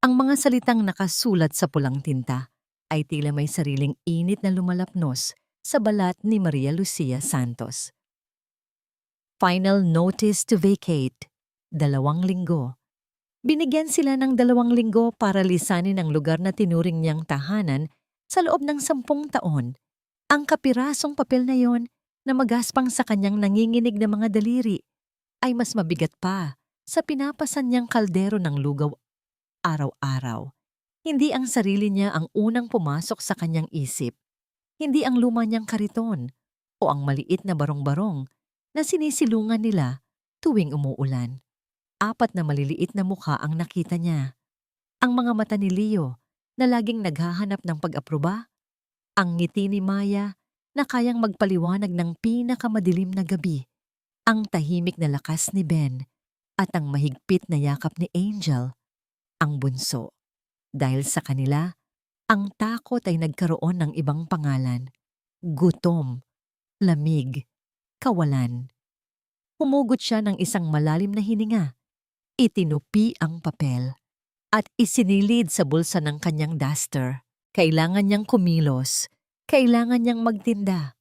Ang mga salitang nakasulat sa pulang tinta ay tila may sariling init na lumalapnos sa balat ni Maria Lucia Santos. Final notice to vacate, 2 linggo. Binigyan sila ng 2 linggo para lisanin ang lugar na tinuring niyang tahanan sa loob ng 10 taon. Ang kapirasong papel na yon na magaspang sa kanyang nanginginig na mga daliri ay mas mabigat pa sa pinapasan niyang kaldero ng lugaw araw-araw. Hindi ang sarili niya ang unang pumasok sa kanyang isip, hindi ang luma niyang kariton o ang maliit na barong-barong na sinisilungan nila tuwing umuulan. 4 na maliliit na mukha ang nakita niya. Ang mga mata ni Leo na laging naghahanap ng pag-aproba, ang ngiti ni Maya na kayang magpaliwanag ng pinakamadilim na gabi, ang tahimik na lakas ni Ben at ang mahigpit na yakap ni Angel, ang bunso. Dahil sa kanila, ang takot ay nagkaroon ng ibang pangalan. Gutom, lamig, kawalan. Humugot siya ng isang malalim na hininga. Itinupi ang papel at isinilid sa bulsa ng kanyang duster. Kailangan niyang kumilos. Kailangan niyang magtinda.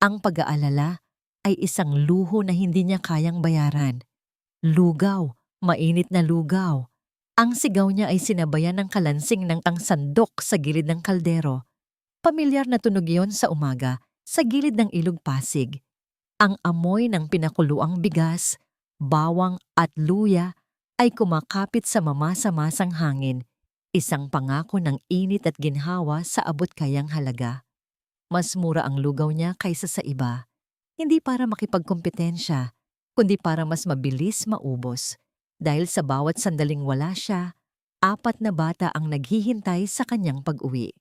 Ang pag-aalala ay isang luho na hindi niya kayang bayaran. Lugaw, mainit na lugaw. Ang sigaw niya ay sinabayan ng kalansing ng ang sandok sa gilid ng kaldero. Pamilyar na tunog yon sa umaga sa gilid ng ilog Pasig. Ang amoy ng pinakuluang bigas, bawang at luya ay kumakapit sa mamasa-masang hangin, isang pangako ng init at ginhawa sa abot kayang halaga. Mas mura ang lugaw niya kaysa sa iba, hindi para makipagkompetensya, kundi para mas mabilis maubos. Dahil sa bawat sandaling wala siya, 4 na bata ang naghihintay sa kanyang pag-uwi.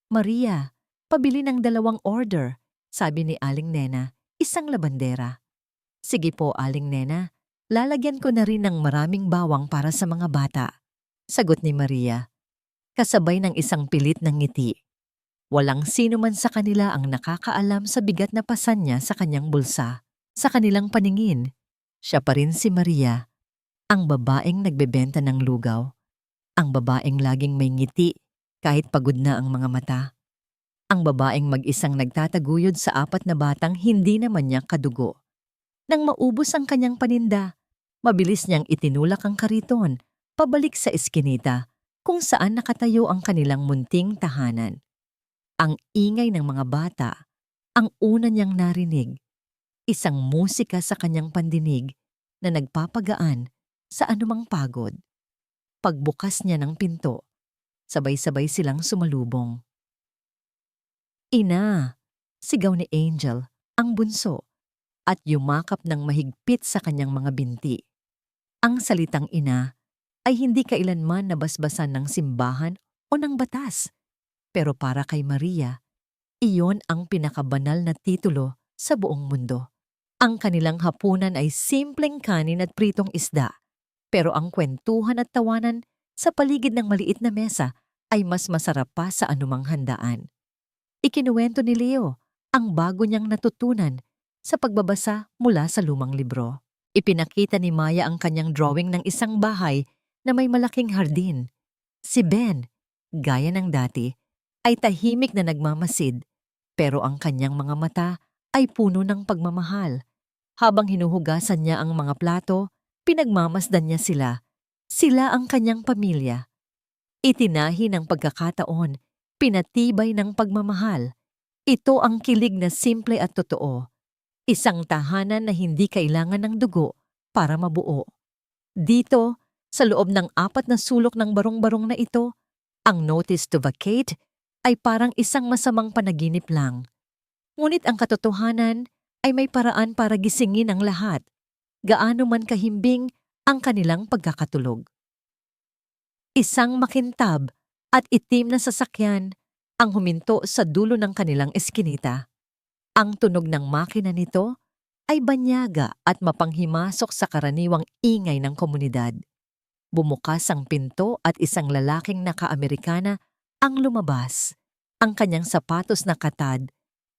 Maria, pabili ng 2 order, sabi ni Aling Nena, isang labandera. Sige po, Aling Nena, lalagyan ko na rin ng maraming bawang para sa mga bata, sagot ni Maria, kasabay ng isang pilit ng ngiti. Walang sino man sa kanila ang nakakaalam sa bigat na pasan niya sa kanyang bulsa. Sa kanilang paningin, siya pa rin si Maria, ang babaeng nagbebenta ng lugaw, ang babaeng laging may ngiti kahit pagod na ang mga mata, ang babaeng mag-isang nagtataguyod sa 4 na batang hindi naman niya kadugo. Nang maubos ang kanyang paninda, mabilis niyang itinulak ang kariton pabalik sa eskinita kung saan nakatayo ang kanilang munting tahanan. Ang ingay ng mga bata, ang una niyang narinig, isang musika sa kanyang pandinig na nagpapagaan sa anumang pagod. Pagbukas niya ng pinto, sabay-sabay silang sumalubong. Ina! Sigaw ni Angel, ang bunso, at yumakap ng mahigpit sa kanyang mga binti. Ang salitang ina ay hindi kailanman nabasbasan ng simbahan o ng batas. Pero para kay Maria, iyon ang pinakabanal na titulo sa buong mundo. Ang kanilang hapunan ay simpleng kanin at pritong isda. Pero ang kwentuhan at tawanan sa paligid ng maliit na mesa ay mas masarap pa sa anumang handaan. Ikinuwento ni Leo ang bago niyang natutunan sa pagbabasa mula sa lumang libro. Ipinakita ni Maya ang kanyang drawing ng isang bahay na may malaking hardin. Si Ben, gaya ng dati, ay tahimik na nagmamasid, pero ang kanyang mga mata ay puno ng pagmamahal. Habang hinuhugasan niya ang mga plato, pinagmamasdan niya sila. Sila ang kanyang pamilya. Itinahi ng pagkakataon, pinatibay ng pagmamahal. Ito ang kilig na simple at totoo. Isang tahanan na hindi kailangan ng dugo para mabuo. Dito, sa loob ng 4 na sulok ng barong-barong na ito, ang notice to vacate ay parang isang masamang panaginip lang. Ngunit ang katotohanan ay may paraan para gisingin ang lahat, gaano man kahimbing ang kanilang pagkakatulog. Isang makintab at itim na sasakyan ang huminto sa dulo ng kanilang eskinita. Ang tunog ng makina nito ay banyaga at mapanghimasok sa karaniwang ingay ng komunidad. Bumukas ang pinto at isang lalaking naka-Amerikana ang lumabas. Ang kanyang sapatos na katad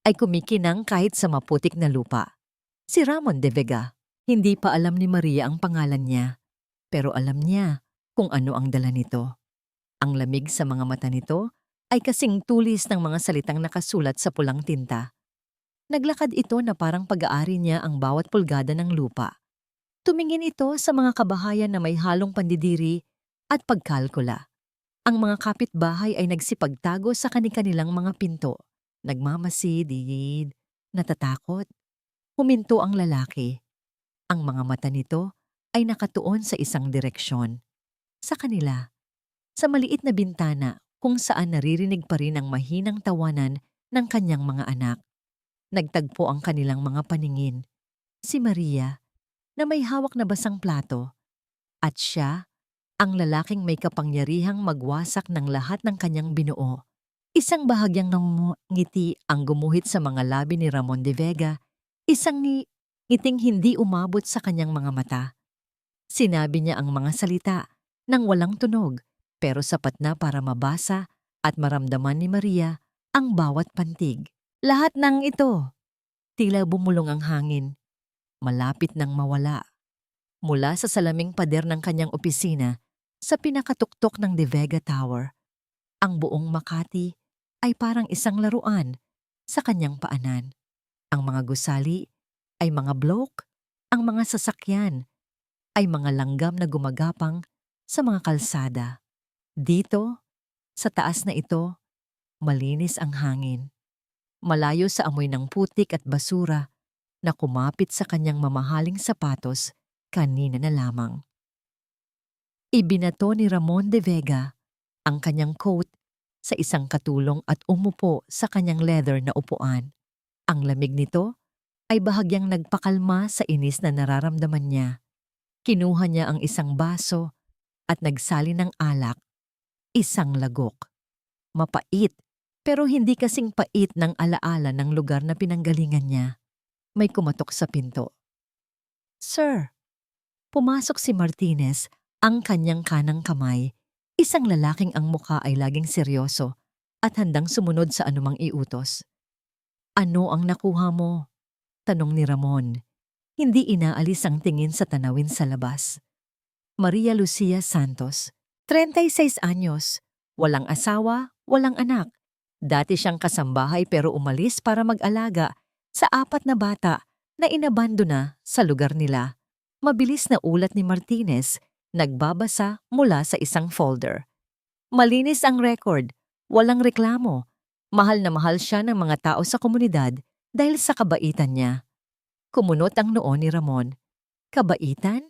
ay kumikinang kahit sa maputik na lupa. Si Ramon de Vega. Hindi pa alam ni Maria ang pangalan niya, pero alam niya kung ano ang dala nito. Ang lamig sa mga mata nito ay kasing tulis ng mga salitang nakasulat sa pulang tinta. Naglakad ito na parang pag-aari niya ang bawat pulgada ng lupa. Tumingin ito sa mga kabahayan na may halong pandidiri at pagkalkula. Ang mga kapitbahay ay nagsipagtago sa kani-kanilang mga pinto. Nagmamasid, natatakot. Huminto ang lalaki. Ang mga mata nito ay nakatuon sa isang direksyon. Sa kanila, sa maliit na bintana kung saan naririnig pa rin ang mahinang tawanan ng kanyang mga anak. Nagtagpo ang kanilang mga paningin. Si Maria, na may hawak na basang plato, at siya, ang lalaking may kapangyarihang magwasak ng lahat ng kanyang binuo. Isang bahagyang ngiti ang gumuhit sa mga labi ni Ramon de Vega, isang ngiting hindi umabot sa kanyang mga mata. Sinabi niya ang mga salita nang walang tunog, pero sapat na para mabasa at maramdaman ni Maria ang bawat pantig. Lahat ng ito, tila bumulong ang hangin, malapit nang mawala. Mula sa salaming pader ng kanyang opisina sa pinakatuktok ng De Vega Tower, ang buong Makati ay parang isang laruan sa kanyang paanan. Ang mga gusali ay mga bloke, ang mga sasakyan ay mga langgam na gumagapang sa mga kalsada. Dito, sa taas na ito, malinis ang hangin. Malayo sa amoy ng putik at basura na kumapit sa kanyang mamahaling sapatos kanina na lamang. Ibinato ni Ramon de Vega ang kanyang coat sa isang katulong at umupo sa kanyang leather na upuan. Ang lamig nito ay bahagyang nagpakalma sa inis na nararamdaman niya. Kinuha niya ang isang baso at nagsali ng alak, isang lagok. Mapait, pero hindi kasing pait ng alaala ng lugar na pinanggalingan niya. May kumatok sa pinto. "Sir." Pumasok si Martinez, ang kanyang kanang kamay, isang lalaking ang mukha ay laging seryoso at handang sumunod sa anumang iutos. "Ano ang nakuha mo?" tanong ni Ramon. Hindi inaalis ang tingin sa tanawin sa labas. Maria Lucia Santos, 36 anyos, walang asawa, walang anak. Dati siyang kasambahay pero umalis para mag-alaga sa 4 na bata na inabandona sa lugar nila. Mabilis na ulat ni Martinez, nagbabasa mula sa isang folder. Malinis ang record, walang reklamo. Mahal na mahal siya ng mga tao sa komunidad dahil sa kabaitan niya. Kumunot ang noo ni Ramon. Kabaitan?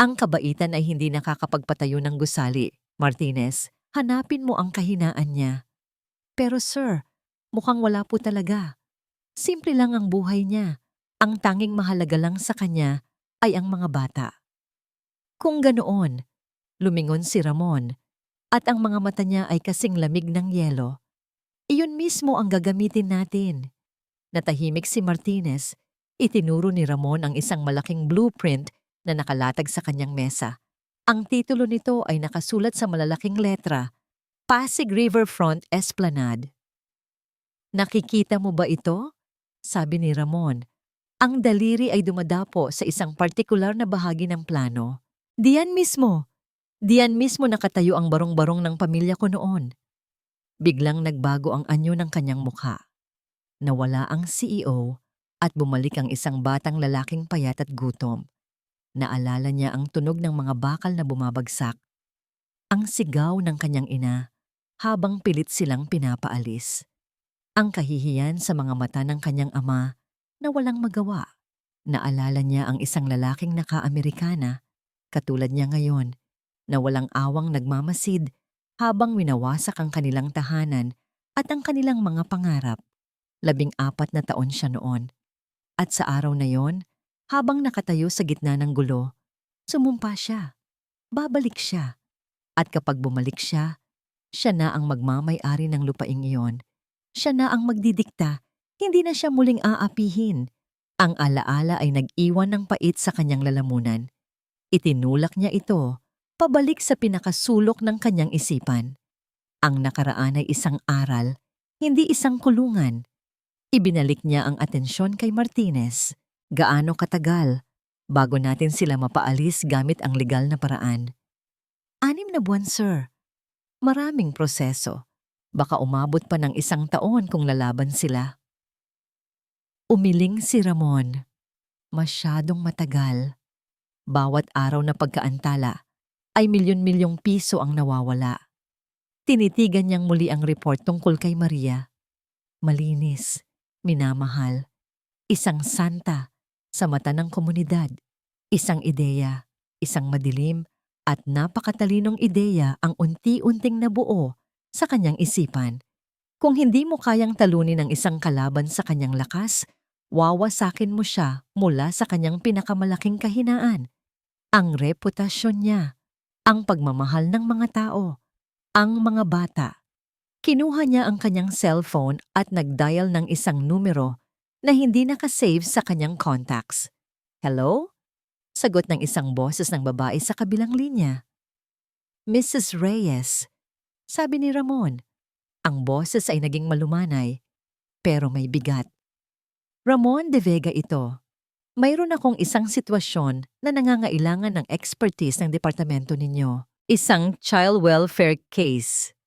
Ang kabaitan ay hindi nakakapagpatayo ng gusali, Martinez. Hanapin mo ang kahinaan niya. Pero sir, mukhang wala po talaga. Simple lang ang buhay niya. Ang tanging mahalaga lang sa kanya ay ang mga bata. Kung ganoon, lumingon si Ramon at ang mga mata niya ay kasing lamig ng yelo. Iyon mismo ang gagamitin natin. Natahimik si Martinez. Itinuro ni Ramon ang isang malaking blueprint na nakalatag sa kanyang mesa. Ang titulo nito ay nakasulat sa malalaking letra, Pasig Riverfront Esplanade. "Nakikita mo ba ito?" sabi ni Ramon. Ang daliri ay dumadapo sa isang partikular na bahagi ng plano. Diyan mismo nakatayo ang barong-barong ng pamilya ko noon. Biglang nagbago ang anyo ng kanyang mukha. Nawala ang CEO at bumalik ang isang batang lalaking payat at gutom. Naalala niya ang tunog ng mga bakal na bumabagsak. Ang sigaw ng kanyang ina habang pilit silang pinapaalis. Ang kahihiyan sa mga mata ng kanyang ama na walang magawa. Naalala niya ang isang lalaking naka-Amerikana, katulad niya ngayon, na walang awang nagmamasid habang winawasak ang kanilang tahanan at ang kanilang mga pangarap. 14 na taon siya noon. At sa araw na yon, habang nakatayo sa gitna ng gulo, sumumpa siya. Babalik siya. At kapag bumalik siya, siya na ang magmamay-ari ng lupaing iyon. Siya na ang magdidikta, hindi na siya muling aapihin. Ang alaala ay nag-iwan ng pait sa kanyang lalamunan. Itinulak niya ito, pabalik sa pinakasulok ng kanyang isipan. Ang nakaraan ay isang aral, hindi isang kulungan. Ibinalik niya ang atensyon kay Martinez. Gaano katagal bago natin sila mapaalis gamit ang legal na paraan? 6 na buwan, sir. Maraming proseso. Baka umabot pa ng 1 taon kung lalaban sila. Umiling si Ramon. Masyadong matagal. Bawat araw na pagkaantala ay milyon-milyong piso ang nawawala. Tinitigan niyang muli ang report tungkol kay Maria. Malinis, minamahal, isang santa sa mata ng komunidad, isang ideya, isang madilim at napakatalinong ideya ang unti-unting nabuo sa kanyang isipan. Kung hindi mo kayang talunin ang isang kalaban sa kanyang lakas, wawasakin mo siya mula sa kanyang pinakamalaking kahinaan. Ang reputasyon niya, ang pagmamahal ng mga tao, ang mga bata. Kinuha niya ang kanyang cellphone at nag-dial ng isang numero na hindi nakasave sa kanyang contacts. Hello? Sagot ng isang boses ng babae sa kabilang linya. Mrs. Reyes, sabi ni Ramon. Ang boses ay naging malumanay, pero may bigat. Ramon de Vega ito. Mayroon akong isang sitwasyon na nangangailangan ng expertise ng departamento ninyo. Isang child welfare case.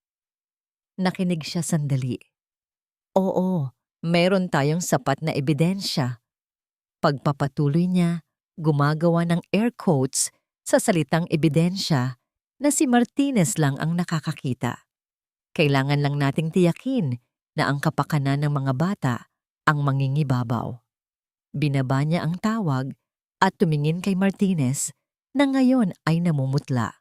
Nakinig siya sandali. Oo, mayroon tayong sapat na ebidensya. Pagpapatuloy niya, gumagawa ng air quotes sa salitang ebidensya na si Martinez lang ang nakakakita. Kailangan lang nating tiyakin na ang kapakanan ng mga bata ang mangingibabaw. Binaba niya ang tawag at tumingin kay Martinez na ngayon ay namumutla.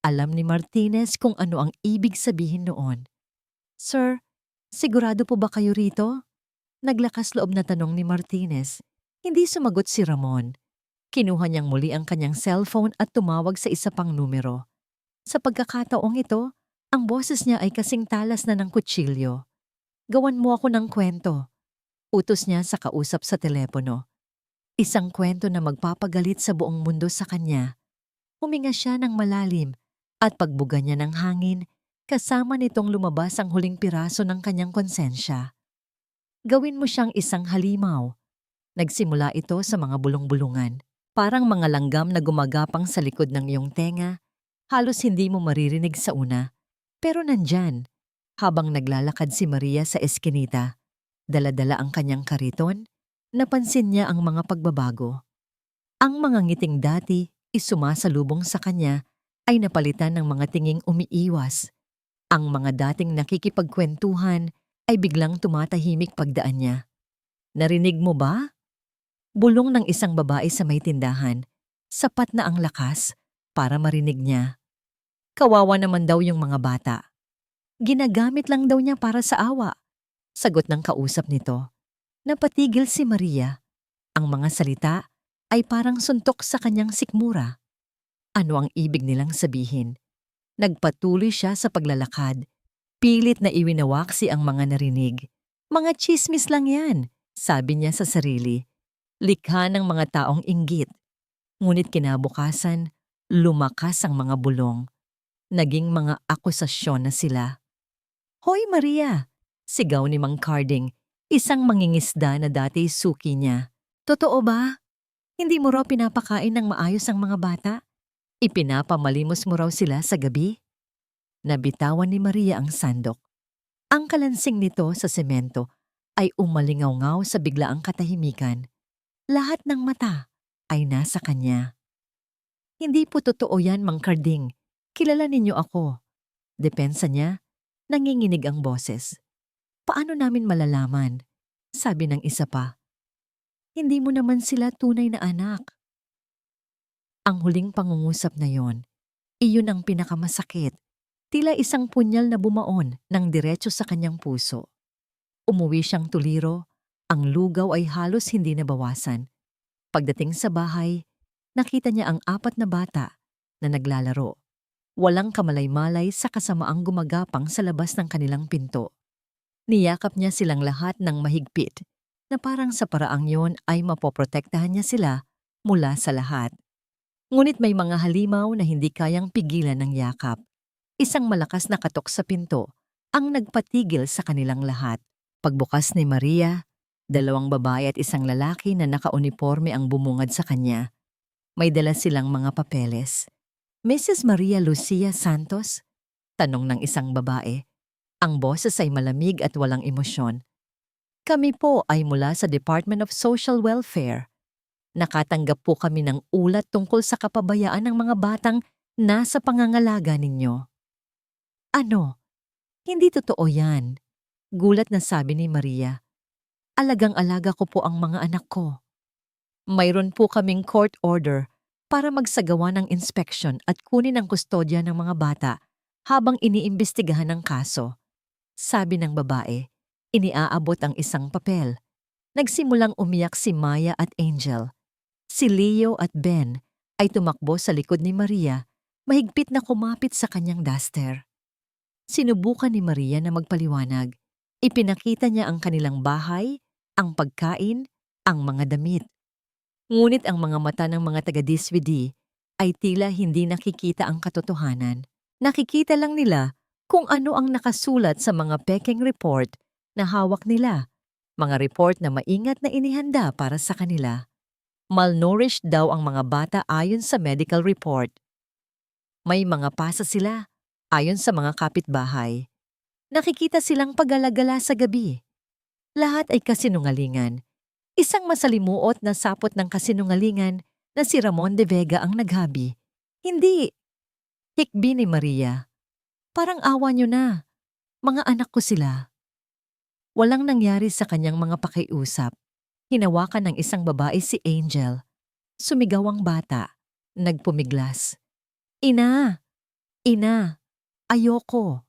Alam ni Martinez kung ano ang ibig sabihin noon. Sir, sigurado po ba kayo rito? Naglakas loob na tanong ni Martinez. Hindi sumagot si Ramon. Kinuha niyang muli ang kanyang cellphone at tumawag sa isa pang numero. Sa pagkakataong ito, ang boses niya ay kasing talas na ng kutsilyo. Gawan mo ako ng kwento. Utos niya sa kausap sa telepono. Isang kwento na magpapagalit sa buong mundo sa kanya. Huminga siya ng malalim at pagbuga niya ng hangin, kasama nitong lumabas ang huling piraso ng kanyang konsensya. Gawin mo siyang isang halimaw. Nagsimula ito sa mga bulong-bulungan. Parang mga langgam na gumagapang sa likod ng iyong tenga, halos hindi mo maririnig sa una. Pero nandyan, habang naglalakad si Maria sa eskinita, dala-dala ang kanyang kariton, napansin niya ang mga pagbabago. Ang mga ngiting dati isumasalubong sa kanya ay napalitan ng mga tinging umiiwas. Ang mga dating nakikipagkwentuhan ay biglang tumatahimik pagdaan niya. Narinig mo ba? Bulong ng isang babae sa may tindahan. Sapat na ang lakas para marinig niya. Kawawa naman daw yung mga bata. Ginagamit lang daw niya para sa awa. Sagot ng kausap nito. Napatigil si Maria. Ang mga salita ay parang suntok sa kanyang sikmura. Ano ang ibig nilang sabihin? Nagpatuloy siya sa paglalakad. Pilit na iwinawaksi ang mga narinig. Mga tsismis lang yan, sabi niya sa sarili. Likha ng mga taong inggit. Ngunit kinabukasan, lumakas ang mga bulong. Naging mga akusasyon na sila. Hoy Maria! Sigaw ni Mang Carding, isang mangingisda na dati suki niya. Totoo ba? Hindi mo raw pinapakain ng maayos ang mga bata? Ipinapamalimos mo raw sila sa gabi? Nabitawan ni Maria ang sandok. Ang kalansing nito sa semento ay umalingaw-ngaw sa biglaang katahimikan. Lahat ng mata ay nasa kanya. Hindi po totoo yan, Mang Carding. Kilala ninyo ako. Depensa niya, nanginginig ang boses. Paano namin malalaman? Sabi ng isa pa. Hindi mo naman sila tunay na anak. Ang huling pangungusap na yon, iyon ang pinakamasakit. Tila isang punyal na bumaon ng diretso sa kanyang puso. Umuwi siyang tuliro, ang lugaw ay halos hindi nabawasan. Pagdating sa bahay, nakita niya ang 4 na bata na naglalaro. Walang kamalay-malay sa kasamaang gumagapang sa labas ng kanilang pinto. Niyakap niya silang lahat ng mahigpit na parang sa paraang yon ay mapoprotektahan niya sila mula sa lahat. Ngunit may mga halimaw na hindi kayang pigilan ng yakap. Isang malakas na katok sa pinto ang nagpatigil sa kanilang lahat. Pagbukas ni Maria, 2 babae at isang lalaki na nakauniforme ang bumungad sa kanya. May dala silang mga papeles. Mrs. Maria Lucia Santos? Tanong ng isang babae. Ang boses ay malamig at walang emosyon. Kami po ay mula sa Department of Social Welfare. Nakatanggap po kami ng ulat tungkol sa kapabayaan ng mga batang nasa pangangalaga ninyo. Ano? Hindi totoo yan. Gulat na sabi ni Maria. Alagang-alaga ko po ang mga anak ko. Mayroon po kaming court order para magsagawa ng inspection at kunin ang kustodya ng mga bata habang iniimbestigahan ang kaso. Sabi ng babae, iniaabot ang isang papel. Nagsimulang umiyak si Maya at Angel. Si Leo at Ben ay tumakbo sa likod ni Maria, mahigpit na kumapit sa kanyang duster. Sinubukan ni Maria na magpaliwanag. Ipinakita niya ang kanilang bahay, ang pagkain, ang mga damit. Ngunit ang mga mata ng mga taga-DSWD ay tila hindi nakikita ang katotohanan. Nakikita lang nila kung ano ang nakasulat sa mga peking report na hawak nila. Mga report na maingat na inihanda para sa kanila. Malnourished daw ang mga bata ayon sa medical report. May mga pasa sila ayon sa mga kapitbahay. Nakikita silang pag-alagala sa gabi. Lahat ay kasinungalingan. Isang masalimuot na sapot ng kasinungalingan na si Ramon de Vega ang naghabi. Hindi. Hikbi ni Maria. Parang awa niyo na. Mga anak ko sila. Walang nangyari sa kanyang mga pakiusap. Hinawakan ng isang babae si Angel. Sumigaw ang bata. Nagpumiglas. Ina! Ina! Ayoko!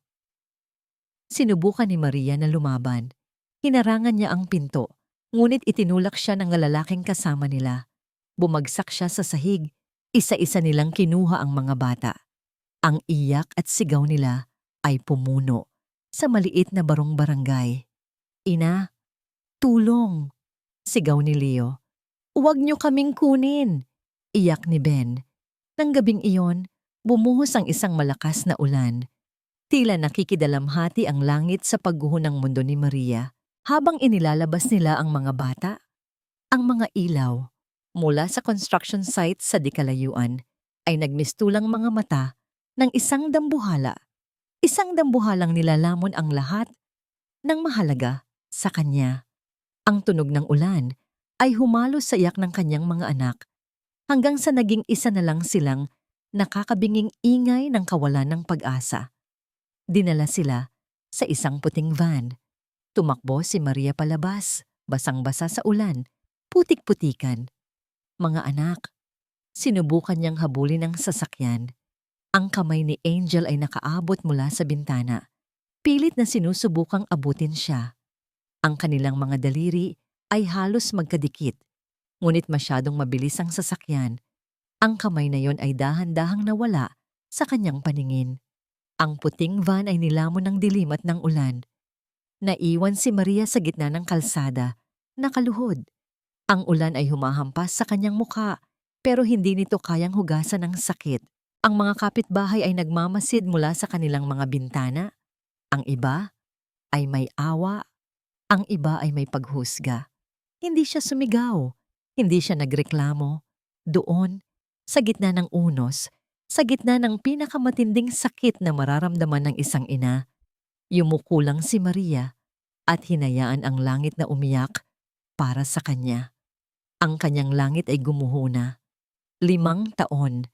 Sinubukan ni Maria na lumaban. Hinarangan niya ang pinto, ngunit itinulak siya ng lalaking kasama nila. Bumagsak siya sa sahig. Isa-isa nilang kinuha ang mga bata. Ang iyak at sigaw nila ay pumuno sa maliit na barong-barangay. Ina! Tulong! Sigaw ni Leo. Huwag niyo kaming kunin! Iyak ni Ben. Nang gabing iyon, bumuhos ang isang malakas na ulan. Tila nakikidalamhati ang langit sa pagguho ng mundo ni Maria habang inilalabas nila ang mga bata. Ang mga ilaw mula sa construction site sa dikalayuan ay nagmistulang mga mata ng isang dambuhala. Isang dambuhalang nilalamon ang lahat ng mahalaga sa kanya. Ang tunog ng ulan ay humalos sa iyak ng kanyang mga anak hanggang sa naging isa na lang silang nakakabinging ingay ng kawalan ng pag-asa. Dinala sila sa isang puting van. Tumakbo si Maria palabas, basang-basa sa ulan, putik-putikan. Mga anak, sinubukan niyang habulin ang sasakyan. Ang kamay ni Angel ay nakaabot mula sa bintana. Pilit na sinusubukang abutin siya. Ang kanilang mga daliri ay halos magkadikit, ngunit masyadong mabilis ang sasakyan. Ang kamay na yon ay dahan-dahang nawala sa kanyang paningin. Ang puting van ay nilamon ng dilim at ng ulan. Naiwan si Maria sa gitna ng kalsada, nakaluhod. Ang ulan ay humahampas sa kanyang mukha, pero hindi nito kayang hugasan ng sakit. Ang mga kapitbahay ay nagmamasid mula sa kanilang mga bintana. Ang iba ay may awa. Ang iba ay may paghusga. Hindi siya sumigaw. Hindi siya nagreklamo. Doon, sa gitna ng unos, sa gitna ng pinakamatinding sakit na mararamdaman ng isang ina, yumuko lang si Maria at hinayaan ang langit na umiyak para sa kanya. Ang kanyang langit ay gumuho na. 5 taon.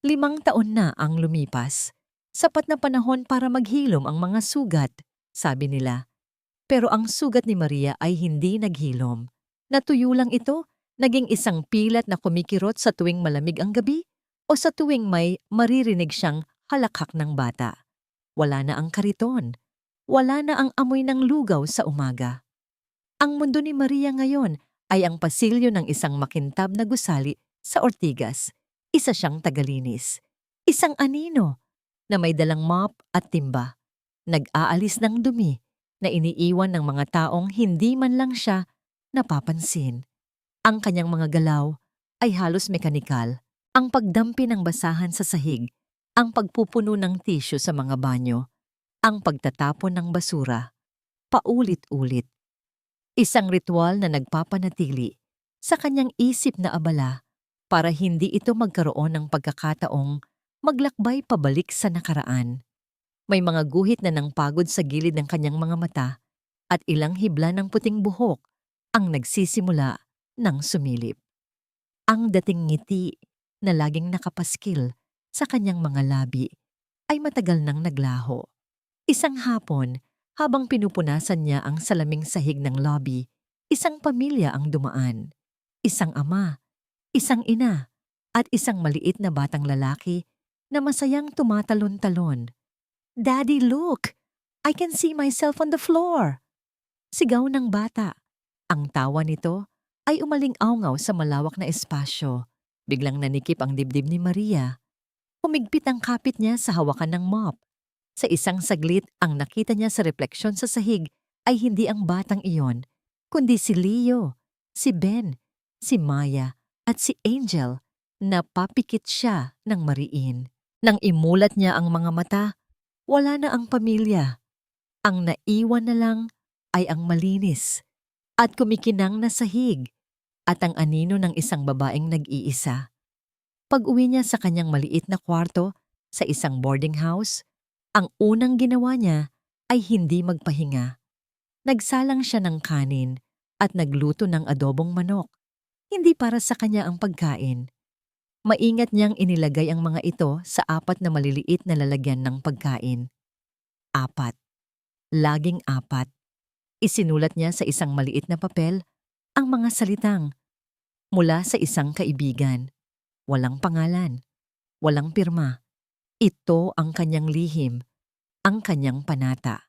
5 taon na ang lumipas. Sapat na panahon para maghilom ang mga sugat, sabi nila. Pero ang sugat ni Maria ay hindi naghilom. Natuyo lang ito, naging isang pilat na kumikirot sa tuwing malamig ang gabi o sa tuwing may maririnig siyang halakhak ng bata. Wala na ang kariton. Wala na ang amoy ng lugaw sa umaga. Ang mundo ni Maria ngayon ay ang pasilyo ng isang makintab na gusali sa Ortigas. Isa siyang tagalinis. Isang anino na may dalang mop at timba. Nag-aalis ng dumi na iniiwan ng mga taong hindi man lang siya napapansin. Ang kanyang mga galaw ay halos mekanikal. Ang pagdampi ng basahan sa sahig, ang pagpupuno ng tisyo sa mga banyo, ang pagtatapon ng basura, paulit-ulit. Isang ritual na nagpapanatili sa kanyang isip na abala para hindi ito magkaroon ng pagkakataong maglakbay pabalik sa nakaraan. May mga guhit na ng pagod sa gilid ng kanyang mga mata at ilang hibla ng puting buhok ang nagsisimula ng sumilip. Ang dating ngiti na laging nakapaskil sa kanyang mga labi ay matagal nang naglaho. Isang hapon, habang pinupunasan niya ang salaming sahig ng lobby, isang pamilya ang dumaan. Isang ama, isang ina, at isang maliit na batang lalaki na masayang tumatalon-talon. "Daddy, look! I can see myself on the floor!" Sigaw ng bata. Ang tawa nito ay umaling-awngaw sa malawak na espasyo. Biglang nanikip ang dibdib ni Maria. Humigpit ang kapit niya sa hawakan ng mop. Sa isang saglit, ang nakita niya sa refleksyon sa sahig ay hindi ang batang iyon, kundi si Leo, si Ben, si Maya, at si Angel. Napapikit siya ng mariin. Nang imulat niya ang mga mata, wala na ang pamilya. Ang naiwan na lang ay ang malinis at kumikinang na sahig at ang anino ng isang babaeng nag-iisa. Pag-uwi niya sa kanyang maliit na kwarto sa isang boarding house, ang unang ginawa niya ay hindi magpahinga. Nagsalang siya ng kanin at nagluto ng adobong manok. Hindi para sa kanya ang pagkain. Maingat niyang inilagay ang mga ito sa 4 na maliliit na lalagyan ng pagkain. 4. Laging 4. Isinulat niya sa isang maliit na papel ang mga salitang, "Mula sa isang kaibigan." Walang pangalan, walang pirma. Ito ang kanyang lihim, ang kanyang panata.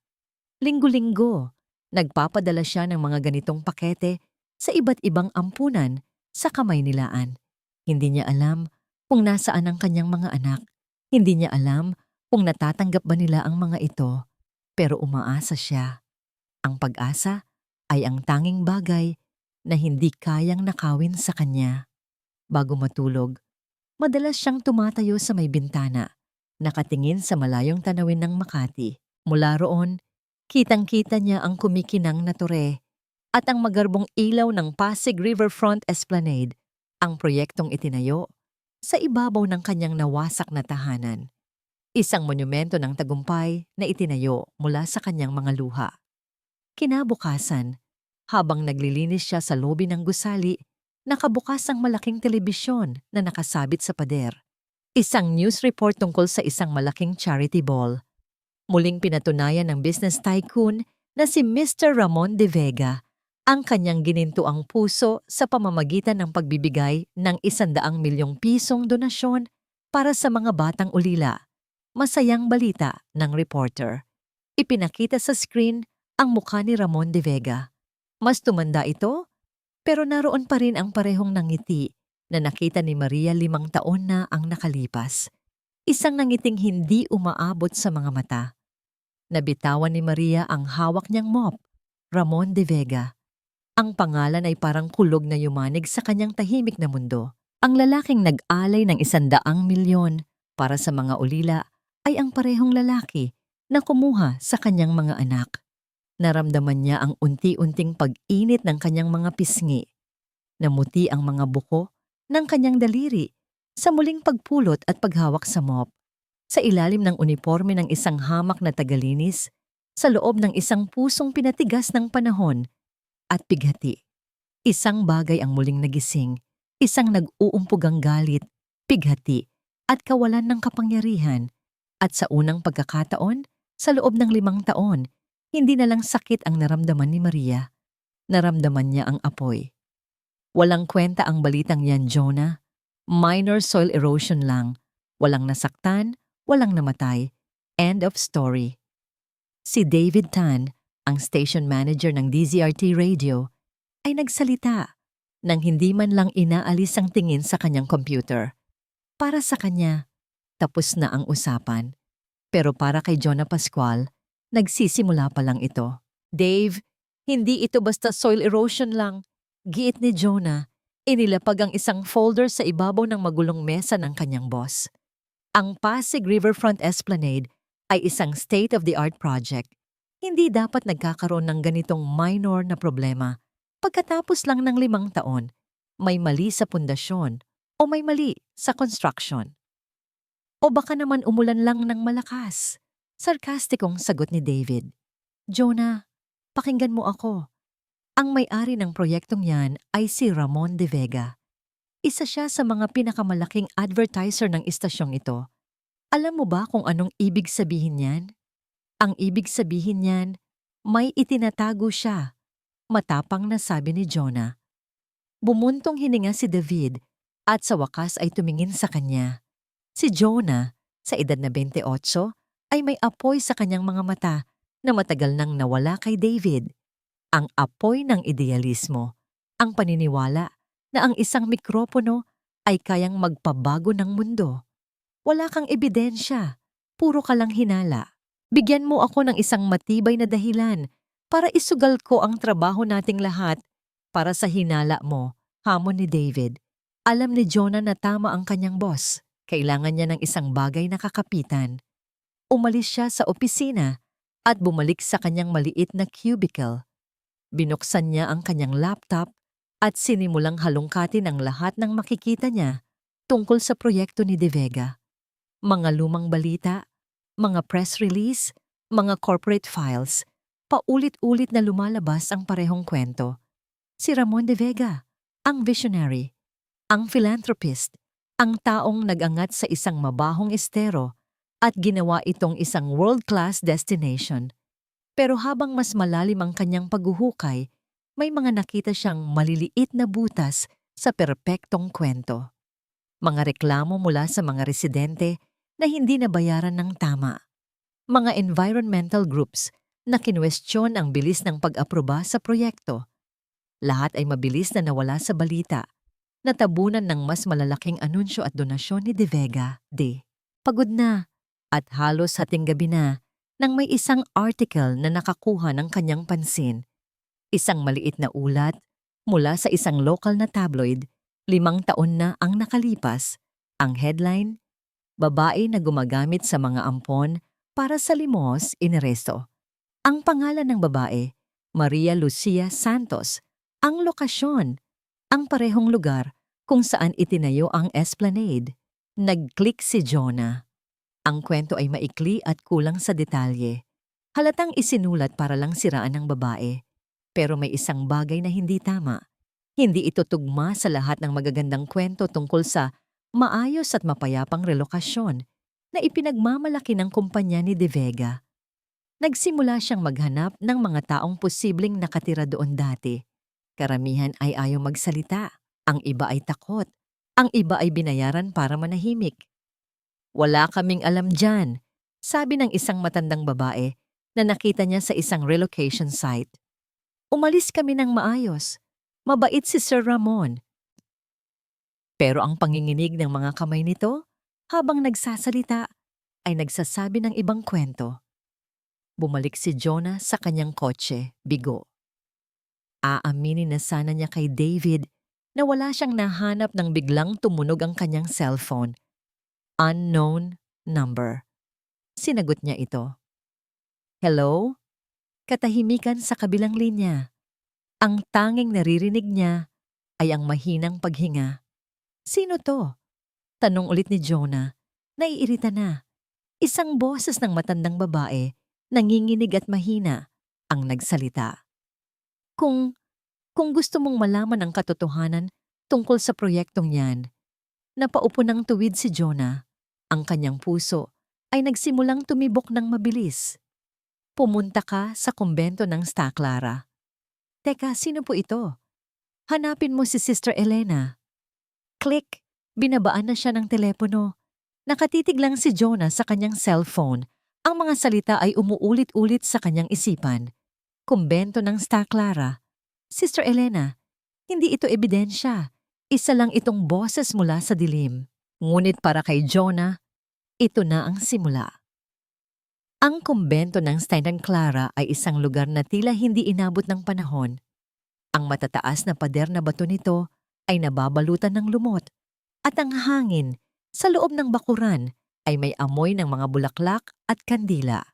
Linggo-linggo, nagpapadala siya ng mga ganitong pakete sa iba't ibang ampunan sa Kamaynilaan. Hindi niya alam kung nasaan ang kanyang mga anak. Hindi niya alam kung natatanggap ba nila ang mga ito. Pero umaasa siya. Ang pag-asa ay ang tanging bagay na hindi kayang nakawin sa kanya. Bago matulog, madalas siyang tumatayo sa may bintana, nakatingin sa malayong tanawin ng Makati. Mula roon, kitang-kita niya ang kumikinang na tore at ang magarbong ilaw ng Pasig Riverfront Esplanade, ang proyektong itinayo sa ibabaw ng kanyang nawasak na tahanan. Isang monumento ng tagumpay na itinayo mula sa kanyang mga luha. Kinabukasan, habang naglilinis siya sa lobi ng gusali, nakabukas ang malaking telebisyon na nakasabit sa pader. Isang news report tungkol sa isang malaking charity ball. Muling pinatunayan ng business tycoon na si Mr. Ramon de Vega ang kanyang ginintuang puso sa pamamagitan ng pagbibigay ng 100 milyong pisong donasyon para sa mga batang ulila. Masayang balita ng reporter. Ipinakita sa screen ang mukha ni Ramon de Vega. Mas tumanda ito, pero naroon pa rin ang parehong nangiti na nakita ni Maria 5 taon na ang nakalipas. Isang nangiting hindi umaabot sa mga mata. Nabitawan ni Maria ang hawak niyang mop, Ramon de Vega. Ang pangalan ay parang kulog na yumanig sa kanyang tahimik na mundo. Ang lalaking nag-alay ng 100 milyon para sa mga ulila ay ang parehong lalaki na kumuha sa kanyang mga anak. Naramdaman niya ang unti-unting pag-init ng kanyang mga pisngi. Namuti ang mga buko ng kanyang daliri sa muling pagpulot at paghawak sa mop. Sa ilalim ng uniforme ng isang hamak na tagalinis, sa loob ng isang pusong pinatigas ng panahon at bighati. Isang bagay ang muling nagising, isang nag-uumpugang galit, bighati at kawalan ng kapangyarihan. At sa unang pagkakataon, sa loob ng 5 taon, hindi na lang sakit ang naramdaman ni Maria. Naramdaman niya ang apoy. Walang kwenta ang balitang yan, Jonah. Minor soil erosion lang. Walang nasaktan, walang namatay. End of story. Si David Tan, ang station manager ng DZRT Radio, ay nagsalita nang hindi man lang inaalis ang tingin sa kanyang computer. Para sa kanya, tapos na ang usapan. Pero para kay Jonah Pascual, nagsisimula pa lang ito. "Dave, hindi ito basta soil erosion lang." Giit ni Jonah, inilapag ang isang folder sa ibabaw ng magulong mesa ng kanyang boss. Ang Pasig Riverfront Esplanade ay isang state-of-the-art project. Hindi dapat nagkakaroon ng ganitong minor na problema. Pagkatapos lang ng 5 taon, may mali sa pundasyon o may mali sa construction. O baka naman umulan lang ng malakas. Sarkastikong sagot ni David. Jonah, pakinggan mo ako. Ang may-ari ng proyektong yan ay si Ramon de Vega. Isa siya sa mga pinakamalaking advertiser ng istasyong ito. Alam mo ba kung anong ibig sabihin yan? Ang ibig sabihin niyan, may itinatago siya. Matapang na sabi ni Jonah. Bumuntong hininga si David at sa wakas ay tumingin sa kanya. Si Jonah, sa edad na 28, ay may apoy sa kanyang mga mata na matagal nang nawala kay David. Ang apoy ng idealismo, ang paniniwala na ang isang mikropono ay kayang magpabago ng mundo. Wala kang ebidensya, puro ka lang hinala. Bigyan mo ako ng isang matibay na dahilan para isugal ko ang trabaho nating lahat para sa hinala mo, hamon ni David. Alam ni Jonah na tama ang kanyang boss. Kailangan niya ng isang bagay na kakapitan. Umalis siya sa opisina at bumalik sa kanyang maliit na cubicle. Binuksan niya ang kanyang laptop at sinimulang halongkatin ang lahat ng makikita niya tungkol sa proyekto ni De Vega. Mga lumang balita, mga press release, mga corporate files, paulit-ulit na lumalabas ang parehong kwento. Si Ramon de Vega, ang visionary, ang philanthropist, ang taong nag-angat sa isang mabahong estero at ginawa itong isang world-class destination. Pero habang mas malalim ang kanyang paghuhukay, may mga nakita siyang maliliit na butas sa perpektong kwento. Mga reklamo mula sa mga residente na hindi nabayaran ng tama. Mga environmental groups na kinwestiyon ang bilis ng pag-aproba sa proyekto. Lahat ay mabilis na nawala sa balita. Natabunan ng mas malalaking anunsyo at donasyon ni De Vega. Pagod na at halos hating gabi na nang may isang article na nakakuha ng kanyang pansin. Isang maliit na ulat mula sa isang lokal na tabloid, 5 taon na ang nakalipas. Ang headline, babae na gumagamit sa mga ampon para sa limos inaresto. Ang pangalan ng babae, Maria Lucia Santos. Ang lokasyon, ang parehong lugar kung saan itinayo ang Esplanade. Nag-click si Jonah. Ang kwento ay maikli at kulang sa detalye. Halatang isinulat para lang siraan ng babae. Pero may isang bagay na hindi tama. Hindi ito tugma sa lahat ng magagandang kwento tungkol sa maayos at mapayapang relokasyon na ipinagmamalaki ng kumpanya ni De Vega. Nagsimula siyang maghanap ng mga taong posibleng nakatira doon dati. Karamihan ay ayaw magsalita. Ang iba ay takot. Ang iba ay binayaran para manahimik. Wala kaming alam dyan, sabi ng isang matandang babae na nakita niya sa isang relocation site. Umalis kami ng maayos. Mabait si Sir Ramon. Pero ang panginginig ng mga kamay nito, habang nagsasalita, ay nagsasabi ng ibang kwento. Bumalik si Jonah sa kanyang kotse, bigo. Aaminin na sana niya kay David na wala siyang nahanap nang biglang tumunog ang kanyang cellphone. Unknown number. Sinagot niya ito. Hello? Katahimikan sa kabilang linya. Ang tanging naririnig niya ay ang mahinang paghinga. Sino to? Tanong ulit ni Jonah. Naiirita na. Isang boses ng matandang babae, nanginginig at mahina, ang nagsalita. Kung gusto mong malaman ang katotohanan tungkol sa proyektong yan, napaupo ng tuwid si Jonah. Ang kanyang puso ay nagsimulang tumibok ng mabilis. Pumunta ka sa kumbento ng Sta Clara. Teka, sino po ito? Hanapin mo si Sister Elena. Click! Binabaan na siya ng telepono. Nakatitig lang si Jonah sa kanyang cellphone. Ang mga salita ay umuulit-ulit sa kanyang isipan. Kumbento ng Sta Clara. Sister Elena, hindi ito ebidensya. Isa lang itong boses mula sa dilim. Ngunit para kay Jonah, ito na ang simula. Ang kumbento ng Sta Clara ay isang lugar na tila hindi inabot ng panahon. Ang matataas na pader na bato nito ay nababalutan ng lumot at ang hangin sa loob ng bakuran ay may amoy ng mga bulaklak at kandila.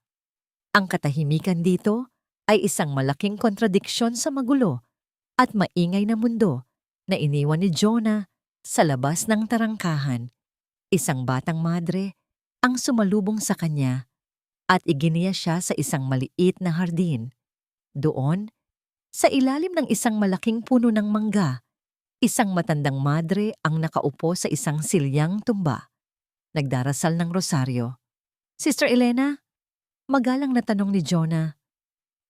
Ang katahimikan dito ay isang malaking kontradiksyon sa magulo at maingay na mundo na iniwan ni Jonah sa labas ng tarangkahan. Isang batang madre ang sumalubong sa kanya. at iginiya siya sa isang maliit na hardin. Doon, sa ilalim ng isang malaking puno ng mangga, isang matandang madre ang nakaupo sa isang silyang tumba. Nagdarasal ng rosaryo. Sister Elena, magalang na tanong ni Jonah.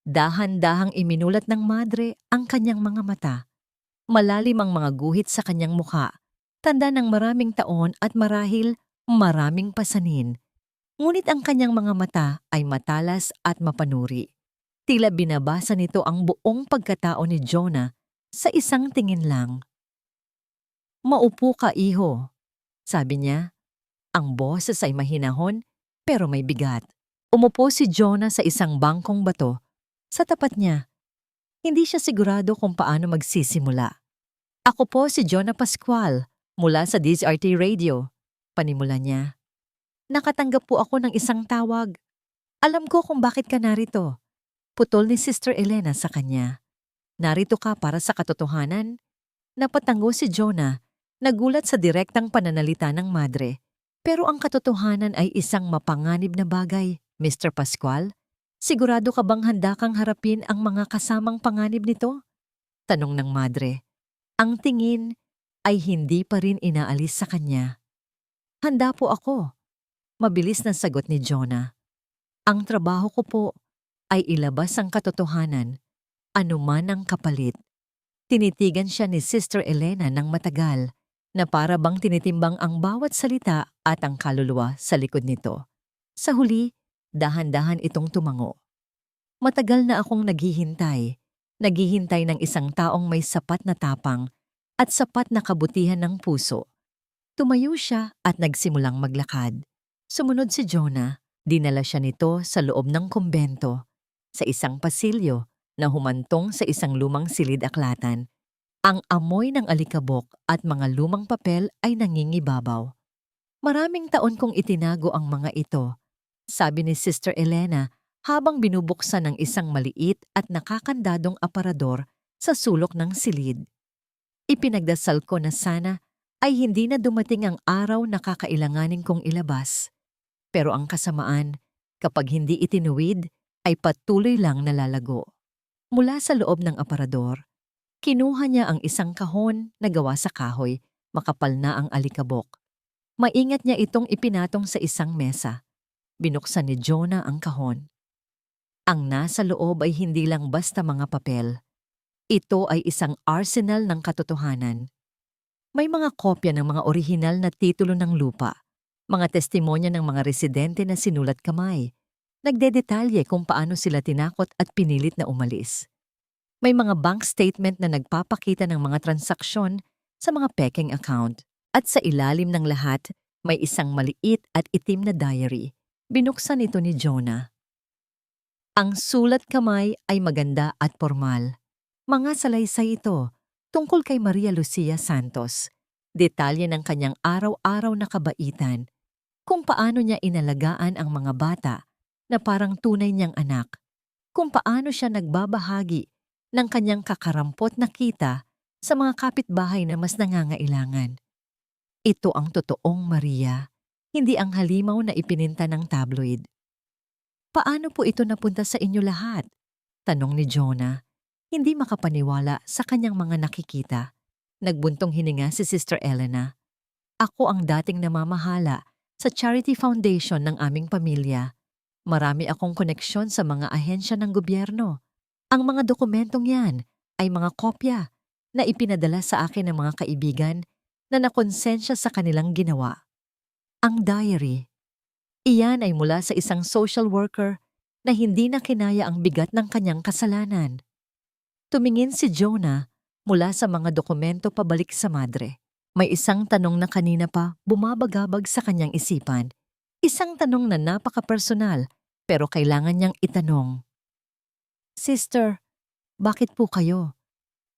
Dahan-dahang iminulat ng madre ang kanyang mga mata. Malalim ang mga guhit sa kanyang mukha, tanda ng maraming taon at marahil maraming pasanin. Ngunit ang kanyang mga mata ay matalas at mapanuri. Tila binabasa nito ang buong pagkatao ni Jonah sa isang tingin lang. Maupo ka, iho, sabi niya. Ang boses ay mahinahon pero may bigat. Umupo si Jonah sa isang bangkong bato. Sa tapat niya, hindi siya sigurado kung paano magsisimula. Ako po si Jonah Pascual mula sa DZRT Radio, panimula niya. Nakatanggap po ako ng isang tawag. Alam ko kung bakit ka narito. Putol ni Sister Elena sa kanya. Narito ka para sa katotohanan? Napatango si Jonah, nagulat sa direktang pananalita ng madre. Pero ang katotohanan ay isang mapanganib na bagay, Mr. Pascual. Sigurado ka bang handa kang harapin ang mga kasamang panganib nito? Tanong ng madre. Ang tingin ay hindi pa rin inaalis sa kanya. Handa po ako. Mabilis na sagot ni Jonah. Ang trabaho ko po ay ilabas ang katotohanan, anuman ang kapalit. Tinitigan siya ni Sister Elena ng matagal, na para bang tinitimbang ang bawat salita at ang kaluluwa sa likod nito. Sa huli, dahan-dahan itong tumango. Matagal na akong naghihintay ng isang taong may sapat na tapang at sapat na kabutihan ng puso. Tumayo siya at nagsimulang maglakad. Sumunod si Jonah, dinala siya nito sa loob ng kumbento, sa isang pasilyo na humantong sa isang lumang silid-aklatan. Ang amoy ng alikabok at mga lumang papel ay nangingibabaw. Maraming taon kong itinago ang mga ito, sabi ni Sister Elena habang binubuksan ng isang maliit at nakakandadong aparador sa sulok ng silid. Ipinagdasal ko na sana ay hindi na dumating ang araw na kakailanganin kong ilabas. Pero ang kasamaan, kapag hindi itinuwid, ay patuloy lang nalalago. Mula sa loob ng aparador, kinuha niya ang isang kahon na gawa sa kahoy, makapal na ang alikabok. Maingat niya itong ipinatong sa isang mesa. Binuksan ni Jonah ang kahon. Ang nasa loob ay hindi lang basta mga papel. Ito ay isang arsenal ng katotohanan. May mga kopya ng mga orihinal na titulo ng lupa, mga testimonya ng mga residente na sinulat kamay, nagdedetalye kung paano sila tinakot at pinilit na umalis. May mga bank statement na nagpapakita ng mga transaksyon sa mga peking account. At sa ilalim ng lahat, may isang maliit at itim na diary. Binuksan ito ni Jonah. Ang sulat kamay ay maganda at formal. Mga salaysay ito tungkol kay Maria Lucia Santos. Detalye ng kanyang araw-araw na kabaitan. Kung paano niya inalagaan ang mga bata na parang tunay niyang anak. Kung paano siya nagbabahagi ng kanyang kakarampot na kita sa mga kapitbahay na mas nangangailangan. Ito ang totoong Maria, hindi ang halimaw na ipininta ng tabloid. Paano po ito napunta sa inyo lahat? Tanong ni Jonah, hindi makapaniwala sa kanyang mga nakikita. Nagbuntong hininga si Sister Elena. Ako ang dating namamahala sa Charity Foundation ng aming pamilya. Marami akong koneksyon sa mga ahensya ng gobyerno. Ang mga dokumentong yan ay mga kopya na ipinadala sa akin ng mga kaibigan na nakonsensya sa kanilang ginawa. Ang diary, iyan ay mula sa isang social worker na hindi na kinaya ang bigat ng kanyang kasalanan. Tumingin si Jonah mula sa mga dokumento pabalik sa madre. May isang tanong na kanina pa bumabagabag sa kanyang isipan. Isang tanong na napaka-personal pero kailangan niyang itanong. Sister, bakit po kayo?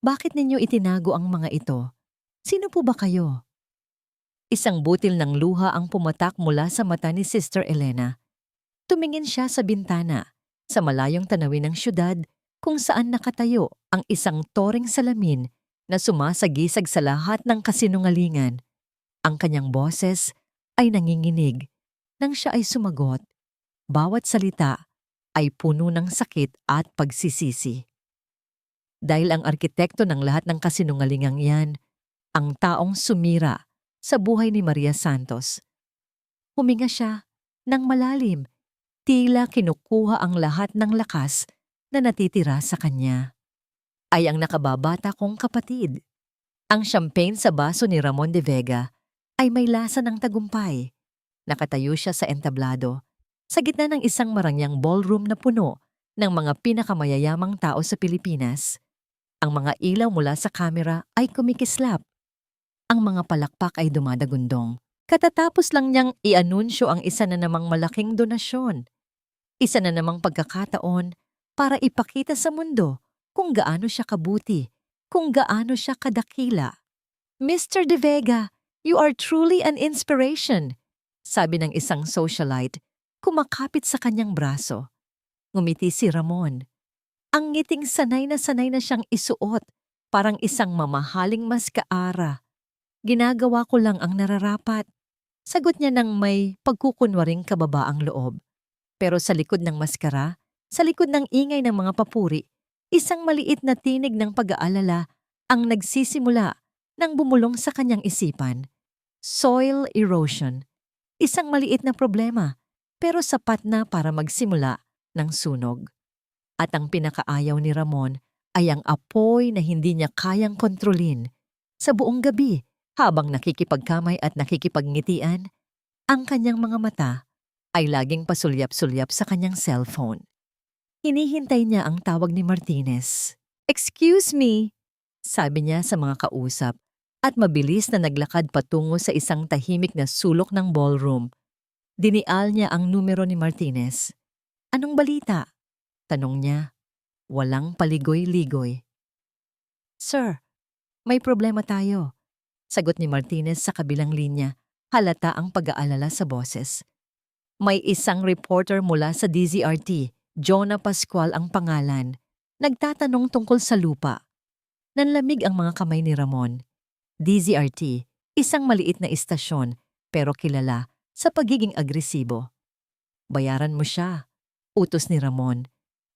Bakit ninyo itinago ang mga ito? Sino po ba kayo? Isang butil ng luha ang pumatak mula sa mata ni Sister Elena. Tumingin siya sa bintana, sa malayong tanawin ng syudad, kung saan nakatayo ang isang toreng salamin na sumasagisag sa lahat ng kasinungalingan. Ang kanyang boses ay nanginginig nang siya ay sumagot. Bawat salita ay puno ng sakit at pagsisisi. Dahil ang arkitekto ng lahat ng kasinungalingang iyan, ang taong sumira sa buhay ni Maria Santos. Huminga siya ng malalim, tila kinukuha ang lahat ng lakas na natitira sa kanya. Ay ang nakababata kong kapatid. Ang champagne sa baso ni Ramon de Vega ay may lasa ng tagumpay. Nakatayo siya sa entablado, sa gitna ng isang marangyang ballroom na puno ng mga pinakamayayamang tao sa Pilipinas. Ang mga ilaw mula sa kamera ay kumikislap. Ang mga palakpak ay dumadagundong. Katatapos lang niyang i-anunsyo ang isa na namang malaking donasyon. Isa na namang pagkakataon para ipakita sa mundo kung gaano siya kabuti, kung gaano siya kadakila. Mr. De Vega, you are truly an inspiration, sabi ng isang socialite, kumakapit sa kanyang braso. Ngumiti si Ramon. Ang ngiting sanay na siyang isuot, parang isang mamahaling maskaara. Ginagawa ko lang ang nararapat. Sagot niya ng may pagkukunwaring kababaang loob. Pero sa likod ng maskara, sa likod ng ingay ng mga papuri, isang maliit na tinig ng pag-aalala ang nagsisimula nang bumulong sa kanyang isipan. Soil erosion. Isang maliit na problema, pero sapat na para magsimula ng sunog. At ang pinakaayaw ni Ramon ay ang apoy na hindi niya kayang kontrolin. Sa buong gabi, habang nakikipagkamay at nakikipagnitian, ang kanyang mga mata ay laging pasulyap-sulyap sa kanyang cellphone. Hinihintay niya ang tawag ni Martinez. "Excuse me," sabi niya sa mga kausap at mabilis na naglakad patungo sa isang tahimik na sulok ng ballroom. Dinial niya ang numero ni Martinez. "Anong balita?" tanong niya. Walang paligoy-ligoy. "Sir, may problema tayo," sagot ni Martinez sa kabilang linya. Halata ang pag-aalala sa boses. May isang reporter mula sa DZRT, Jonah Pascual ang pangalan, nagtatanong tungkol sa lupa. Nanlamig ang mga kamay ni Ramon. DZRT, isang maliit na istasyon pero kilala sa pagiging agresibo. "Bayaran mo siya," utos ni Ramon.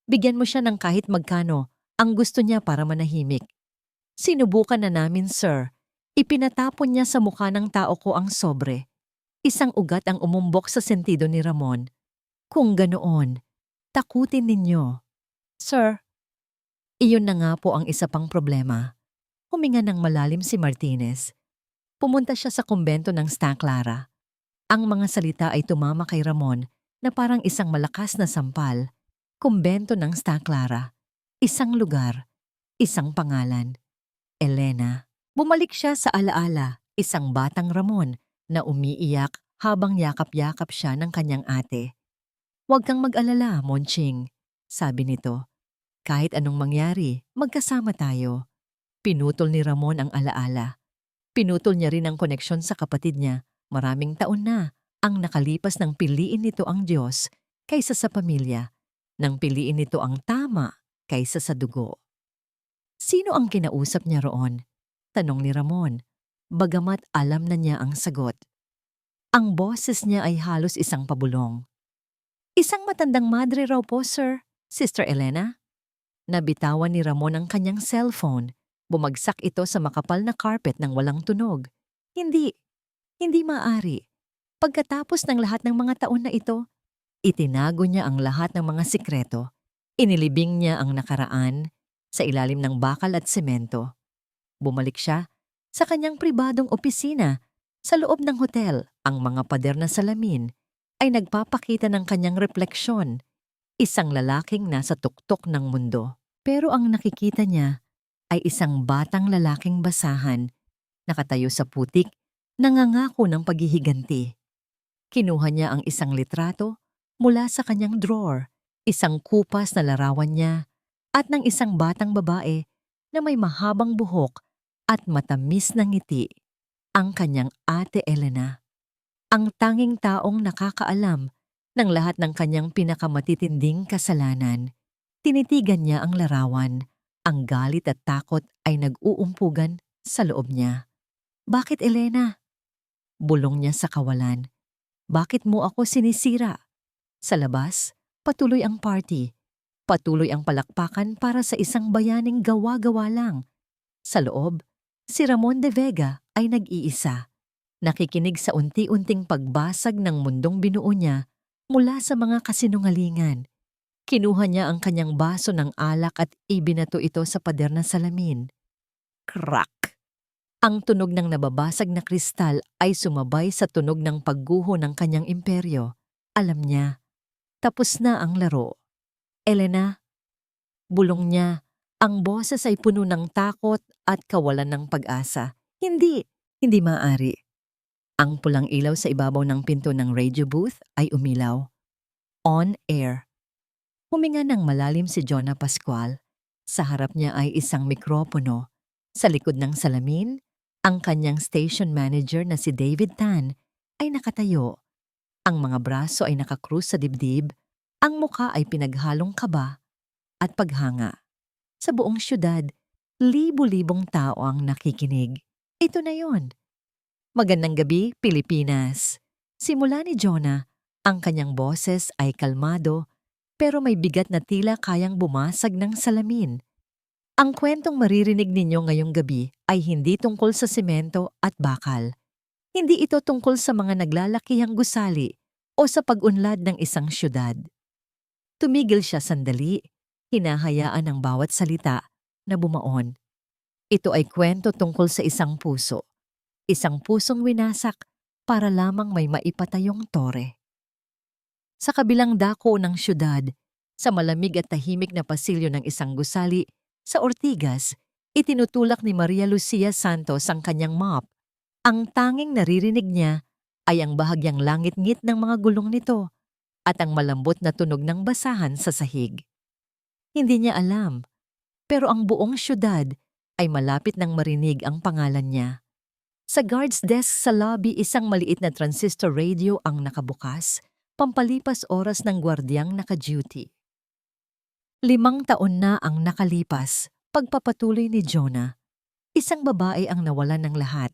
"Bigyan mo siya ng kahit magkano ang gusto niya para manahimik." "Sinubukan na namin, sir." Ipinatapon niya sa mukha ng tao ko ang sobre. Isang ugat ang umumbok sa sentido ni Ramon. "Kung ganoon, takutin ninyo." "Sir." Iyon na nga po ang isa pang problema. Huminga ng malalim si Martinez. Pumunta siya sa kumbento ng Santa Clara. Ang mga salita ay tumama kay Ramon na parang isang malakas na sampal. Kumbento ng Santa Clara. Isang lugar. Isang pangalan. Elena. Bumalik siya sa alaala, isang batang Ramon na umiiyak habang yakap-yakap siya ng kanyang ate. "Huwag kang mag-alala, Monching," sabi nito. "Kahit anong mangyari, magkasama tayo." Pinutol ni Ramon ang alaala. Pinutol niya rin ang koneksyon sa kapatid niya. Maraming taon na ang nakalipas nang piliin nito ang Diyos kaysa sa pamilya, nang piliin nito ang tama kaysa sa dugo. Sino ang kinausap niya roon? Tanong ni Ramon, bagamat alam na niya ang sagot. Ang boses niya ay halos isang pabulong. "Isang matandang madre raw po, sir. Sister Elena?" Nabitawan ni Ramon ang kanyang cellphone. Bumagsak ito sa makapal na carpet ng walang tunog. Hindi maaari. Pagkatapos ng lahat ng mga taon na ito, itinago niya ang lahat ng mga sikreto. Inilibing niya ang nakaraan sa ilalim ng bakal at semento. Bumalik siya sa kanyang pribadong opisina. Sa loob ng hotel, ang mga pader na salamin ay nagpapakita ng kanyang refleksyon. Isang lalaking nasa tuktok ng mundo. Pero ang nakikita niya ay isang batang lalaking basahan, nakatayo sa putik, nangangako ng paghihiganti. Kinuha niya ang isang litrato mula sa kanyang drawer, isang kupas na larawan niya, at ng isang batang babae na may mahabang buhok at matamis na ngiti, ang kanyang ate Elena. Ang tanging taong nakakaalam ng lahat ng kanyang pinakamatitinding kasalanan. Tinitigan niya ang larawan. Ang galit at takot ay nag-uumpugan sa loob niya. "Bakit, Elena?" Bulong niya sa kawalan. "Bakit mo ako sinisira?" Sa labas, patuloy ang party. Patuloy ang palakpakan para sa isang bayaning gawa-gawa lang. Sa loob, si Ramon de Vega ay nag-iisa. Nakikinig sa unti-unting pagbasag ng mundong binuo niya mula sa mga kasinungalingan. Kinuha niya ang kanyang baso ng alak at ibinato ito sa pader ng salamin. Crack! Ang tunog ng nababasag na kristal ay sumabay sa tunog ng pagguho ng kanyang imperyo. Alam niya, tapos na ang laro. Elena, bulong niya, ang boses ay puno ng takot at kawalan ng pag-asa. Hindi maaari. Ang pulang ilaw sa ibabaw ng pinto ng radio booth ay umilaw. On air. Huminga ng malalim si Jonah Pascual. Sa harap niya ay isang mikropono. Sa likod ng salamin, ang kanyang station manager na si David Tan ay nakatayo. Ang mga braso ay nakakrus sa dibdib, ang muka ay pinaghalong kaba at paghanga. Sa buong syudad, libu-libong tao ang nakikinig. Ito na yon. Magandang gabi, Pilipinas. Simula ni Jonah, ang kanyang boses ay kalmado pero may bigat na tila kayang bumasag ng salamin. Ang kwentong maririnig ninyo ngayong gabi ay hindi tungkol sa semento at bakal. Hindi ito tungkol sa mga naglalakihang gusali o sa pag-unlad ng isang syudad. Tumigil siya sandali, hinahayaan ang bawat salita na bumaon. Ito ay kwento tungkol sa isang puso. Isang pusong winasak para lamang may maipatayong tore. Sa kabilang dako ng syudad, sa malamig at tahimik na pasilyo ng isang gusali, sa Ortigas, itinutulak ni Maria Lucia Santos ang kanyang mop. Ang tanging naririnig niya ay ang bahagyang langit-ngit ng mga gulong nito at ang malambot na tunog ng basahan sa sahig. Hindi niya alam, pero ang buong syudad ay malapit nang marinig ang pangalan niya. Sa guard's desk sa lobby, isang maliit na transistor radio ang nakabukas, pampalipas oras ng gwardyang naka-duty. 5 taon na ang nakalipas, pagpapatuloy ni Jonah. Isang babae ang nawalan ng lahat.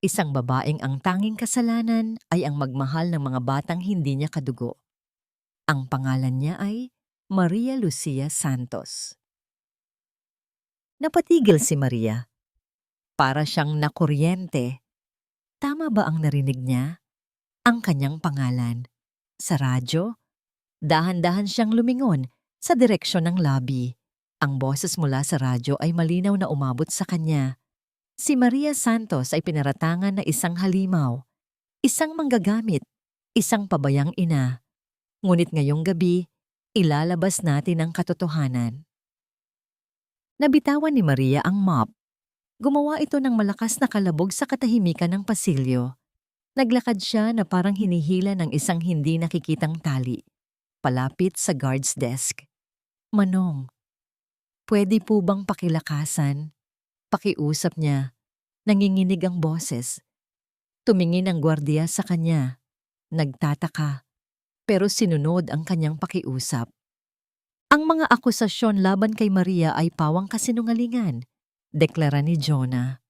Isang babaeng ang tanging kasalanan ay ang magmahal ng mga batang hindi niya kadugo. Ang pangalan niya ay Maria Lucia Santos. Napatigil si Maria. Para siyang nakuryente. Tama ba ang narinig niya? Ang kanyang pangalan. Sa radyo, dahan-dahan siyang lumingon sa direksyon ng lobby. Ang boses mula sa radyo ay malinaw na umabot sa kanya. Si Maria Santos ay pinaratangan na isang halimaw, isang manggagamit, isang pabayang ina. Ngunit ngayong gabi, ilalabas natin ang katotohanan. Nabitawan ni Maria ang mop. Gumawa ito ng malakas na kalabog sa katahimikan ng pasilyo. Naglakad siya na parang hinihila ng isang hindi nakikitang tali, palapit sa guard's desk. Manong, pwede po bang pakilakasan? Pakiusap niya. Nanginginig ang boses. Tumingin ang gwardiya sa kanya. Nagtataka, pero sinunod ang kanyang pakiusap. Ang mga akusasyon laban kay Maria ay pawang kasinungalingan, deklara ni Jonah.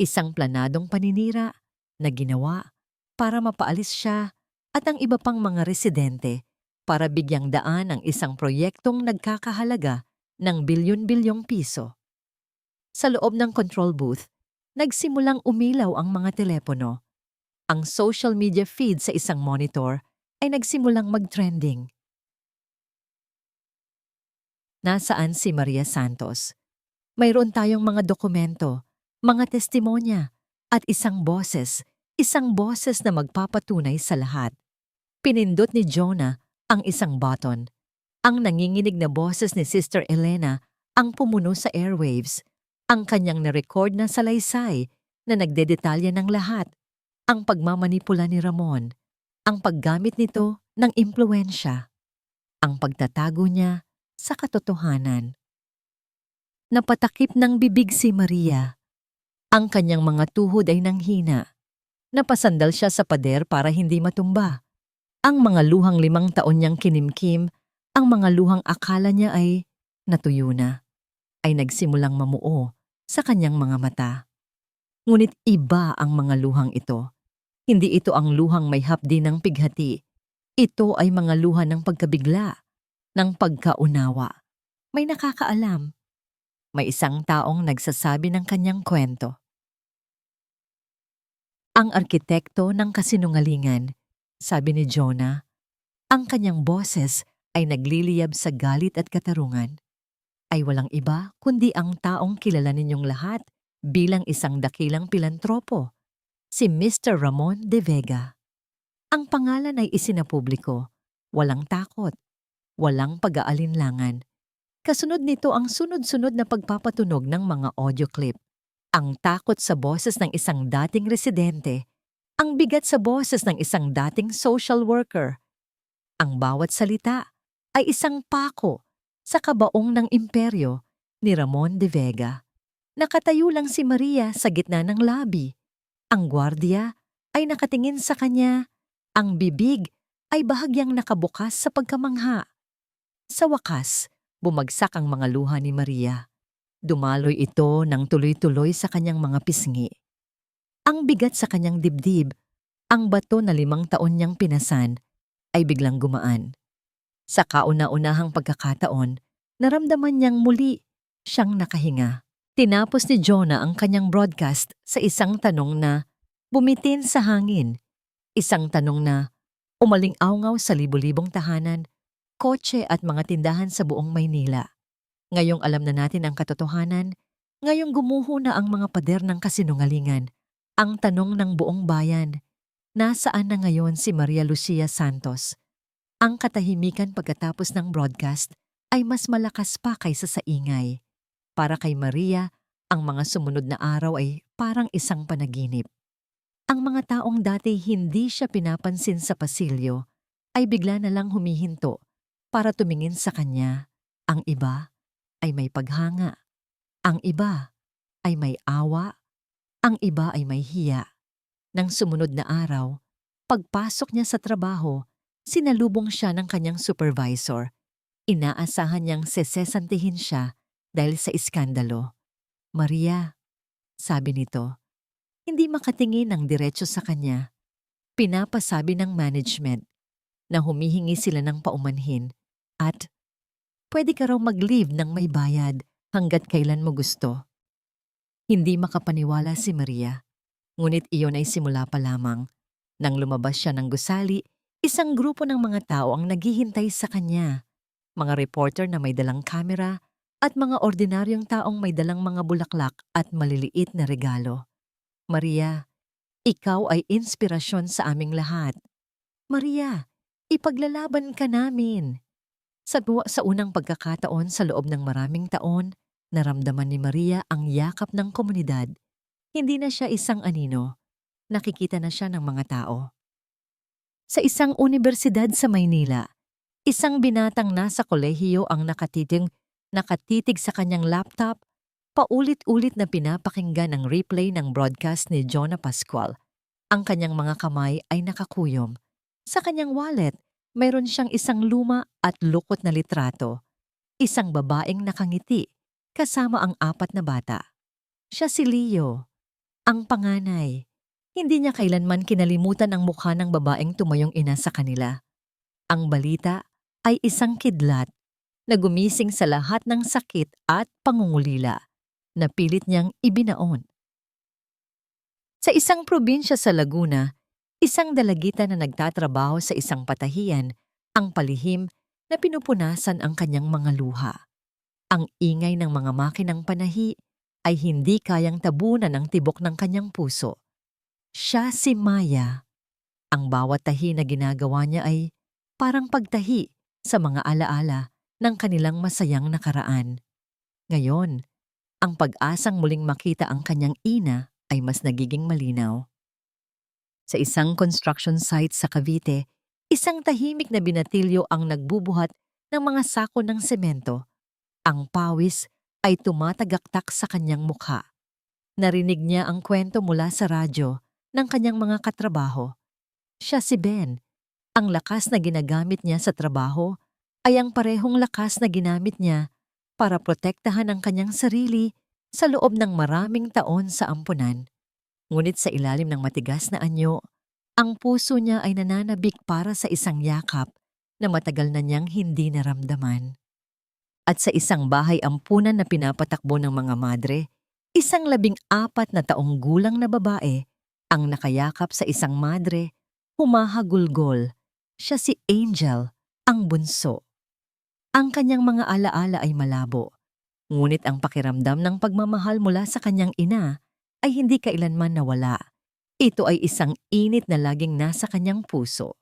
Isang planadong paninira na ginawa para mapaalis siya at ang iba pang mga residente para bigyang daan ang isang proyektong nagkakahalaga ng bilyon-bilyong piso. Sa loob ng control booth, nagsimulang umilaw ang mga telepono. Ang social media feed sa isang monitor ay nagsimulang mag-trending. Nasaan si Maria Santos? Mayroon tayong mga dokumento, mga testimonya, at isang boses na magpapatunay sa lahat. Pinindot ni Jonah ang isang button. Ang nanginginig na boses ni Sister Elena ang pumuno sa airwaves. Ang kanyang na-record na salaysay na nagdedetalya ng lahat. Ang pagmamanipula ni Ramon. Ang paggamit nito ng impluwensya. Ang pagtatago niya sa katotohanan. Napatakip ng bibig si Maria. Ang kanyang mga tuhod ay nanghina. Napasandal siya sa pader para hindi matumba. Ang mga luhang 5 taon niyang kinimkim, ang mga luhang akala niya ay natuyo na, ay nagsimulang mamuo sa kanyang mga mata. Ngunit iba ang mga luhang ito. Hindi ito ang luhang may hapdi ng pighati. Ito ay mga luha ng pagkabigla, ng pagkaunawa. May nakakaalam. May isang taong nagsasabi ng kanyang kwento. Ang arkitekto ng kasinungalingan, sabi ni Jonah, ang kanyang boses ay nagliliyab sa galit at katarungan, ay walang iba kundi ang taong kilala ninyong lahat bilang isang dakilang pilantropo, si Mr. Ramon de Vega. Ang pangalan ay isinapubliko, walang takot, walang pag-aalinlangan. Kasunod nito ang sunod-sunod na pagpapatunog ng mga audio clip. Ang takot sa boses ng isang dating residente, ang bigat sa boses ng isang dating social worker. Ang bawat salita ay isang pako sa kabaong ng imperyo ni Ramon de Vega. Nakatayo lang si Maria sa gitna ng labi. Ang gwardiya ay nakatingin sa kanya. Ang bibig ay bahagyang nakabukas sa pagkamangha. Sa wakas, bumagsak ang mga luha ni Maria. Dumaloy ito ng tuloy-tuloy sa kanyang mga pisngi. Ang bigat sa kanyang dibdib, ang bato na 5 taon niyang pinasan, ay biglang gumaan. Sa kauna-unahang pagkakataon, naramdaman niyang muli siyang nakahinga. Tinapos ni Jonah ang kanyang broadcast sa isang tanong na bumitin sa hangin. Isang tanong na umaling-awngaw sa libu-libong tahanan, kotse at mga tindahan sa buong Maynila. Ngayong alam na natin ang katotohanan, ngayong gumuho na ang mga pader ng kasinungalingan, ang tanong ng buong bayan, nasaan na ngayon si Maria Lucia Santos? Ang katahimikan pagkatapos ng broadcast ay mas malakas pa kaysa sa ingay. Para kay Maria, ang mga sumunod na araw ay parang isang panaginip. Ang mga taong dati hindi siya pinapansin sa pasilyo ay bigla na lang humihinto para tumingin sa kanya. Ang iba ay may paghanga. Ang iba ay may awa. Ang iba ay may hiya. Nang sumunod na araw, pagpasok niya sa trabaho, sinalubong siya ng kanyang supervisor. Inaasahan niyang sesesantihin siya dahil sa iskandalo. Maria, sabi nito, hindi makatingin ng diretso sa kanya. Pinapasabi ng management na humihingi sila ng paumanhin at pwede ka raw mag-leave ng may bayad hanggat kailan mo gusto. Hindi makapaniwala si Maria, ngunit iyon ay simula pa lamang. Nang lumabas siya ng gusali, isang grupo ng mga tao ang naghihintay sa kanya. Mga reporter na may dalang kamera at mga ordinaryong taong may dalang mga bulaklak at maliliit na regalo. Maria, ikaw ay inspirasyon sa aming lahat. Maria, ipaglalaban ka namin. Sa unang pagkakataon sa loob ng maraming taon, naramdaman ni Maria ang yakap ng komunidad. Hindi na siya isang anino. Nakikita na siya ng mga tao. Sa isang unibersidad sa Maynila, isang binatang nasa kolehiyo ang nakatitig sa kanyang laptop, paulit-ulit na pinapakinggan ang replay ng broadcast ni Jonah Pascual. Ang kanyang mga kamay ay nakakuyom. Sa kanyang wallet, mayroon siyang isang luma at lukot na litrato. Isang babaeng nakangiti, kasama ang 4 na bata. Siya si Leo, ang panganay. Hindi niya kailanman kinalimutan ang mukha ng babaeng tumayong ina sa kanila. Ang balita ay isang kidlat na gumising sa lahat ng sakit at pangungulila na pilit niyang ibinaon. Sa isang probinsya sa Laguna, isang dalagita na nagtatrabaho sa isang patahian ang palihim na pinupunasan ang kanyang mga luha. Ang ingay ng mga makinang panahi ay hindi kayang tabunan ang tibok ng kanyang puso. Siya si Maya. Ang bawat tahi na ginagawa niya ay parang pagtahi sa mga alaala ng kanilang masayang nakaraan. Ngayon, ang pag-asang muling makita ang kanyang ina ay mas nagiging malinaw. Sa isang construction site sa Cavite, isang tahimik na binatilyo ang nagbubuhat ng mga sako ng semento. Ang pawis ay tumatagaktak sa kanyang mukha. Narinig niya ang kwento mula sa radyo ng kanyang mga katrabaho. Siya si Ben. Ang lakas na ginagamit niya sa trabaho ay ang parehong lakas na ginamit niya para protektahan ang kanyang sarili sa loob ng maraming taon sa ampunan. Ngunit sa ilalim ng matigas na anyo, Ang puso niya ay nananabik para sa isang yakap na matagal na niyang hindi naramdaman. At sa isang bahay ampunan na pinapatakbo ng mga madre, isang 14 na taong gulang na babae ang nakayakap sa isang madre, humahagulgol. Siya si Angel, ang bunso. Ang kanyang mga alaala ay malabo, ngunit ang pakiramdam ng pagmamahal mula sa kanyang ina ay hindi kailanman nawala. Ito ay isang init na laging nasa kanyang puso.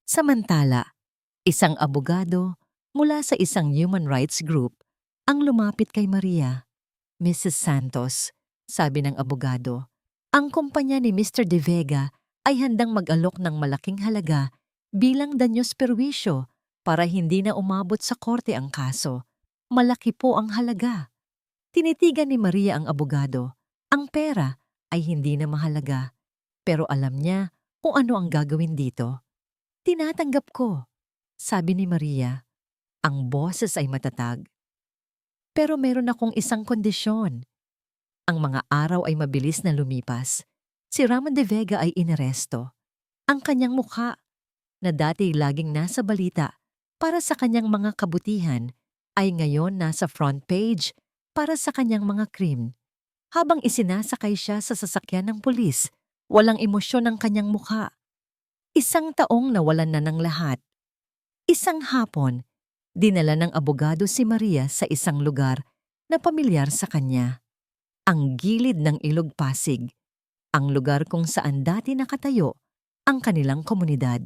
Samantala, isang abogado mula sa isang human rights group ang lumapit kay Maria. Mrs. Santos, sabi ng abogado, ang kumpanya ni Mr. De Vega ay handang mag-alok ng malaking halaga bilang danyos perwisyo para hindi na umabot sa korte ang kaso. Malaki po ang halaga. Tinitigan ni Maria ang abogado. Ang pera ay hindi na mahalaga, pero alam niya kung ano ang gagawin dito. Tinatanggap ko, sabi ni Maria. Ang boses ay matatag. Pero meron akong isang kondisyon. Ang mga araw ay mabilis na lumipas. Si Ramon de Vega ay inaresto. Ang kanyang mukha, na dati laging nasa balita para sa kanyang mga kabutihan, ay ngayon nasa front page para sa kanyang mga krim. Habang isinasakay siya sa sasakyan ng pulis, walang emosyon ang kanyang mukha. Isang taong nawalan na ng lahat. Isang hapon, dinala ng abogado si Maria sa isang lugar na pamilyar sa kanya. Ang gilid ng Ilog Pasig, ang lugar kung saan dati nakatayo ang kanilang komunidad.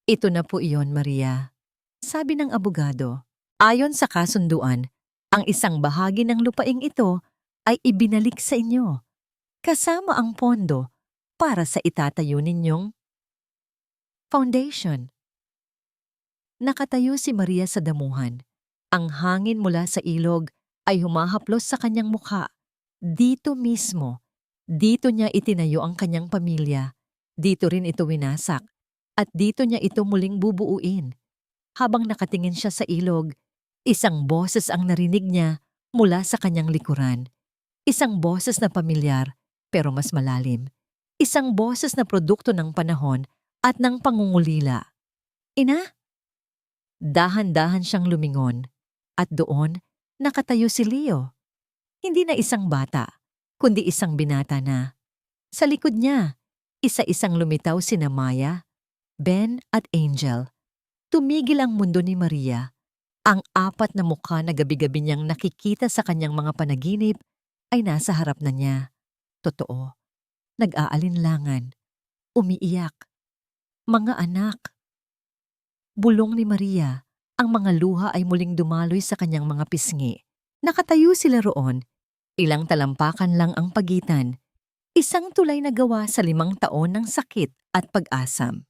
Ito na po iyon, Maria, sabi ng abogado. Ayon sa kasunduan, ang isang bahagi ng lupaing ito ay ibinalik sa inyo, kasama ang pondo para sa itatayo ninyong foundation. Nakatayo si Maria sa damuhan. Ang hangin mula sa ilog ay humahaplos sa kanyang mukha. Dito mismo, dito niya itinayo ang kanyang pamilya. Dito rin ito winasak. At dito niya ito muling bubuuin. Habang nakatingin siya sa ilog, isang boses ang narinig niya mula sa kanyang likuran. Isang boses na pamilyar pero mas malalim. Isang boses na produkto ng panahon at ng pangungulila. Ina? Dahan-dahan siyang lumingon at doon nakatayo si Leo. Hindi na isang bata, kundi isang binata na. Sa likod niya, isa-isang lumitaw sina Maya, Ben at Angel. Tumigil ang mundo ni Maria. Ang 4 na mukha na gabi-gabi niyang nakikita sa kanyang mga panaginip ay nasa harap na niya. Totoo, nag-aalinlangan, umiiyak. Mga anak. Bulong ni Maria, ang mga luha ay muling dumaloy sa kanyang mga pisngi. Nakatayo sila roon, ilang talampakan lang ang pagitan. Isang tulay na gawa sa 5 taon ng sakit at pag-asam.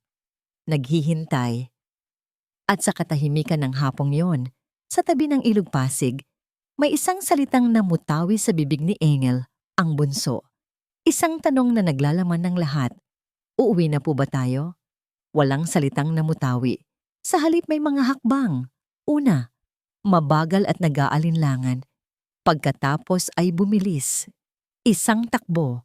Naghihintay. At sa katahimikan ng hapong yon, sa tabi ng Ilog Pasig, may isang salitang namutawi sa bibig ni Engel, ang bunso. Isang tanong na naglalaman ng lahat. Uuwi na po ba tayo? Walang salitang namutawi. Sa halip may mga hakbang. Una, mabagal at nag-aalinlangan. Pagkatapos ay bumilis. Isang takbo.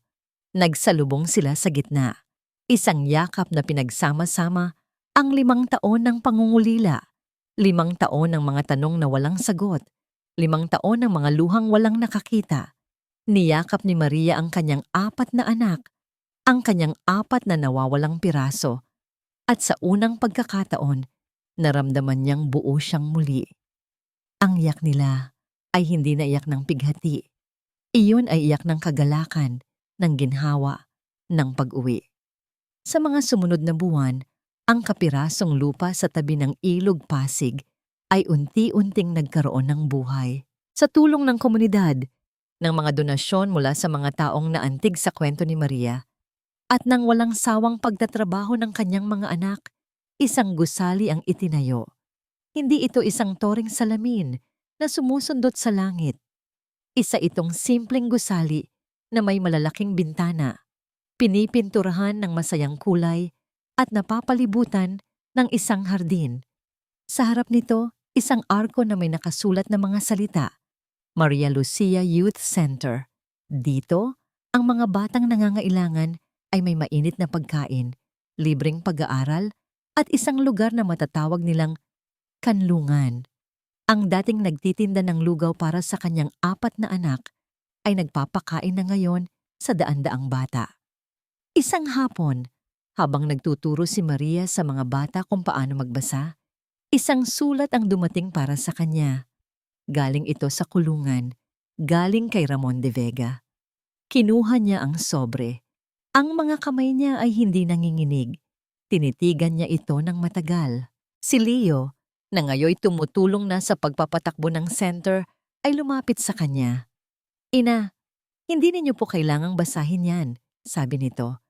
Nagsalubong sila sa gitna. Isang yakap na pinagsama-sama ang 5 taon ng pangungulila. 5 taon ng mga tanong na walang sagot. 5 taon ng mga luhang walang nakakita. Niyakap ni Maria ang kanyang 4 na anak. Ang kanyang 4 na nawawalang piraso. At sa unang pagkakataon, naramdaman niyang buo siyang muli. Ang iyak nila ay hindi na iyak ng pighati. Iyon ay iyak ng kagalakan, ng ginhawa, ng pag-uwi. Sa mga sumunod na buwan, ang kapirasong lupa sa tabi ng Ilog Pasig ay unti-unting nagkaroon ng buhay. Sa tulong ng komunidad, ng mga donasyon mula sa mga taong naantig sa kwento ni Maria, at ng walang sawang pagtatrabaho ng kanyang mga anak, isang gusali ang itinayo. Hindi ito isang toring salamin na sumusundot sa langit. Isa itong simpleng gusali na may malalaking bintana, pinipinturahan ng masayang kulay at napapalibutan ng isang hardin. Sa harap nito, isang arko na may nakasulat na mga salita. Maria Lucia Youth Center. Dito, ang mga batang nangangailangan ay may mainit na pagkain, libreng pag-aaral, at isang lugar na matatawag nilang kanlungan. Ang dating nagtitinda ng lugaw para sa kanyang 4 na anak ay nagpapakain na ngayon sa daan-daang bata. Isang hapon, habang nagtuturo si Maria sa mga bata kung paano magbasa, isang sulat ang dumating para sa kanya. Galing ito sa kulungan, galing kay Ramon de Vega. Kinuha niya ang sobre. Ang mga kamay niya ay hindi nanginginig. Tinitigan niya ito ng matagal. Si Leo, na ngayoy tumutulong na sa pagpapatakbo ng center, ay lumapit sa kanya. "Ina, hindi ninyo po kailangang basahin yan," sabi nito.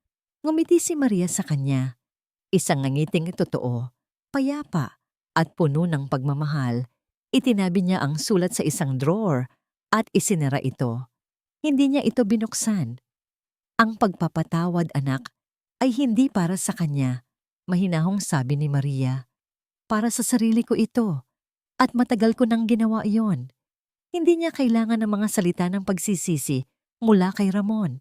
Ngumiti si Maria sa kanya. Isang ngangiting totoo, payapa, at puno ng pagmamahal. Itinabi niya ang sulat sa isang drawer at isinara ito. Hindi niya ito binuksan. "Ang pagpapatawad, anak, ay hindi para sa kanya," mahinahong sabi ni Maria. "Para sa sarili ko ito, at matagal ko nang ginawa iyon." Hindi niya kailangan ng mga salita ng pagsisisi mula kay Ramon.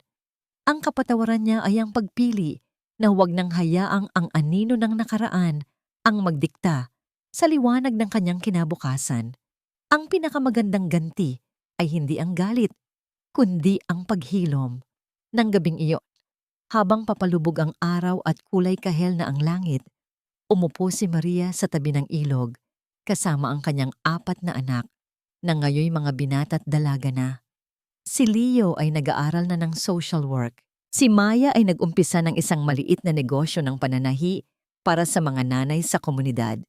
Ang kapatawaran niya ay ang pagpili na huwag nang hayaang ang anino ng nakaraan ang magdikta sa liwanag ng kanyang kinabukasan. Ang pinakamagandang ganti ay hindi ang galit, kundi ang paghilom. Nang gabing iyon, habang papalubog ang araw at kulay kahel na ang langit, umupo si Maria sa tabi ng ilog kasama ang kanyang 4 na anak na ngayoy mga binata't dalaga na. Si Leo ay nag-aaral na ng social work. Si Maya ay nag-umpisa ng isang maliit na negosyo ng pananahi para sa mga nanay sa komunidad.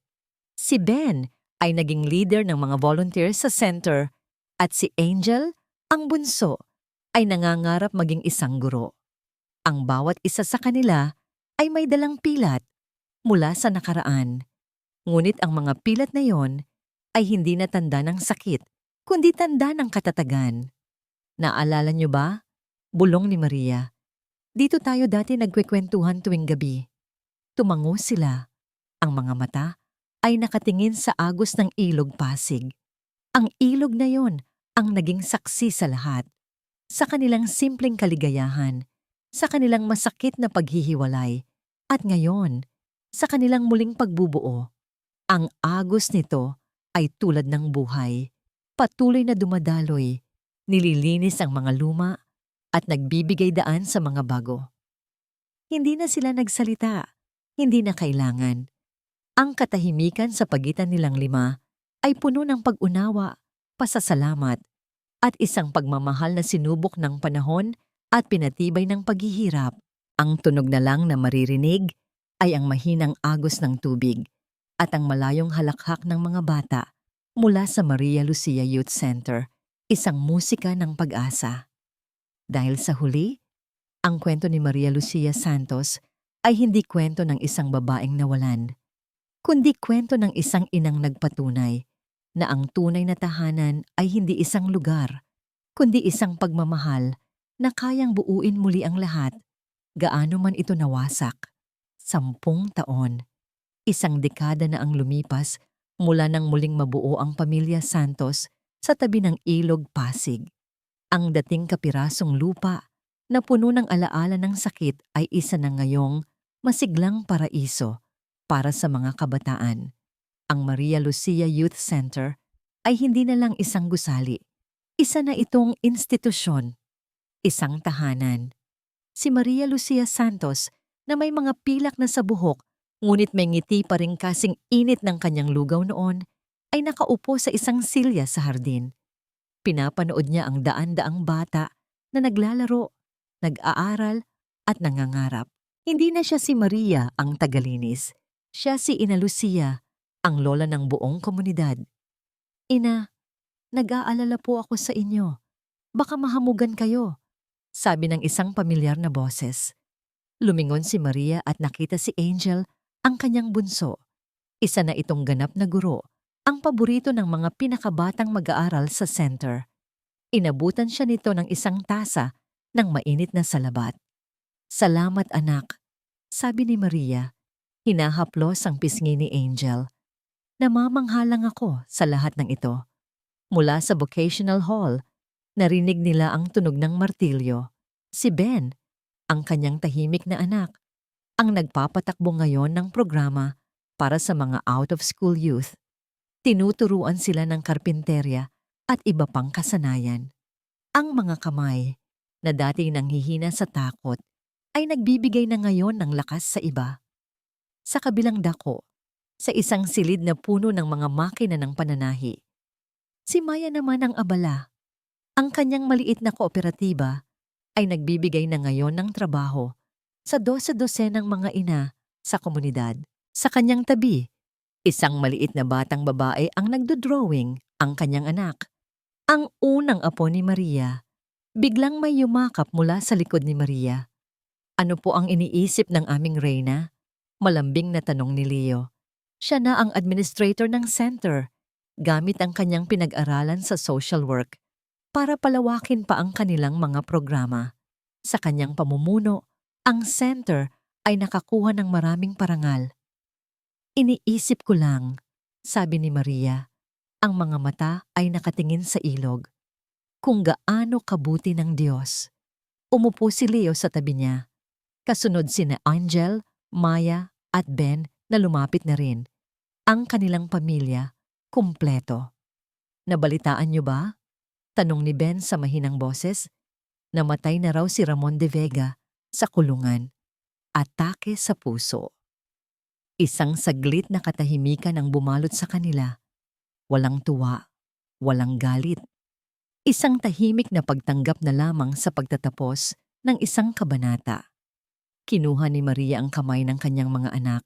Si Ben ay naging leader ng mga volunteers sa center at si Angel, ang bunso, ay nangangarap maging isang guro. Ang bawat isa sa kanila ay may dalang pilat mula sa nakaraan. Ngunit ang mga pilat na yon ay hindi na tanda ng sakit, kundi tanda ng katatagan. "Naalala niyo ba?" Bulong ni Maria. "Dito tayo dati nagkwekwentuhan tuwing gabi." Tumango sila. Ang mga mata ay nakatingin sa agos ng ilog Pasig. Ang ilog na yon ang naging saksi sa lahat. Sa kanilang simpleng kaligayahan, sa kanilang masakit na paghihiwalay, at ngayon, sa kanilang muling pagbubuo. Ang agos nito ay tulad ng buhay, patuloy na dumadaloy, nililinis ang mga luma, at nagbibigay daan sa mga bago. Hindi na sila nagsalita, hindi na kailangan. Ang katahimikan sa pagitan nilang 5 ay puno ng pag-unawa, pasasalamat, at isang pagmamahal na sinubok ng panahon at pinatibay ng paghihirap. Ang tunog na lang na maririnig ay ang mahinang agos ng tubig at ang malayong halakhak ng mga bata mula sa Maria Lucia Youth Center, isang musika ng pag-asa. Dahil sa huli, ang kwento ni Maria Lucia Santos ay hindi kwento ng isang babaeng nawalan, kundi kwento ng isang inang nagpatunay na ang tunay na tahanan ay hindi isang lugar, kundi isang pagmamahal na kayang buuin muli ang lahat, gaano man ito nawasak. 10 taon, isang dekada na ang lumipas mula nang muling mabuo ang pamilya Santos sa tabi ng ilog Pasig. Ang dating kapirasong lupa na puno ng alaala ng sakit ay isa na ngayong masiglang paraiso para sa mga kabataan. Ang Maria Lucia Youth Center ay hindi na lang isang gusali. Isa na itong institusyon, isang tahanan. Si Maria Lucia Santos na may mga pilak na sa buhok ngunit may ngiti pa rin kasing init ng kanyang lugaw noon ay nakaupo sa isang silya sa hardin. Pinapanood niya ang daan-daang bata na naglalaro, nag-aaral at nangangarap. Hindi na siya si Maria ang tagalinis. Siya si Ina Lucia, ang lola ng buong komunidad. "Ina, nag-aalala po ako sa inyo. Baka mahamugan kayo," sabi ng isang pamilyar na boses. Lumingon si Maria at nakita si Angel, ang kanyang bunso. Isa na itong ganap na guro, ang paborito ng mga pinakabatang mag-aaral sa center. Inabutan siya nito ng isang tasa ng mainit na salabat. "Salamat anak," sabi ni Maria. Hinahaplos ang pisngi ni Angel. Namamanghalang ako sa lahat ng ito. Mula sa vocational hall, narinig nila ang tunog ng martilyo. Si Ben, Ang kanyang tahimik na anak, ang nagpapatakbo ngayon ng programa para sa mga out-of-school youth. Tinuturuan sila ng karpinterya at iba pang kasanayan. Ang mga kamay, na dati nanghihina sa takot, ay nagbibigay na ngayon ng lakas sa iba. Sa kabilang dako, sa isang silid na puno ng mga makina ng pananahi, si Maya naman ang abala. Ang kanyang maliit na kooperatiba ay nagbibigay na ngayon ng trabaho sa 12-dosenang mga ina sa komunidad. Sa kanyang tabi, isang maliit na batang babae ang nagdodrawing, ang kanyang anak. Ang unang apo ni Maria. Biglang may yumakap mula sa likod ni Maria. Ano po ang iniisip ng aming reyna? Malambing na tanong ni Leo. Siya na ang administrator ng center, gamit ang kanyang pinag-aralan sa social work para palawakin pa ang kanilang mga programa. Sa kanyang pamumuno, ang center ay nakakuha ng maraming parangal. Iniisip ko lang, sabi ni Maria, ang mga mata ay nakatingin sa ilog. Kung gaano kabuti ng Diyos. Umupo si Leo sa tabi niya. Kasunod sina Angel, Maya at Ben na lumapit na rin. Ang kanilang pamilya, kumpleto. Nabalitaan niyo ba? Tanong ni Ben sa mahinang boses. Namatay na raw si Ramon de Vega sa kulungan. Atake sa puso. Isang saglit na katahimikan ang bumalot sa kanila. Walang tuwa, walang galit. Isang tahimik na pagtanggap na lamang sa pagtatapos ng isang kabanata. Kinuha ni Maria ang kamay ng kanyang mga anak.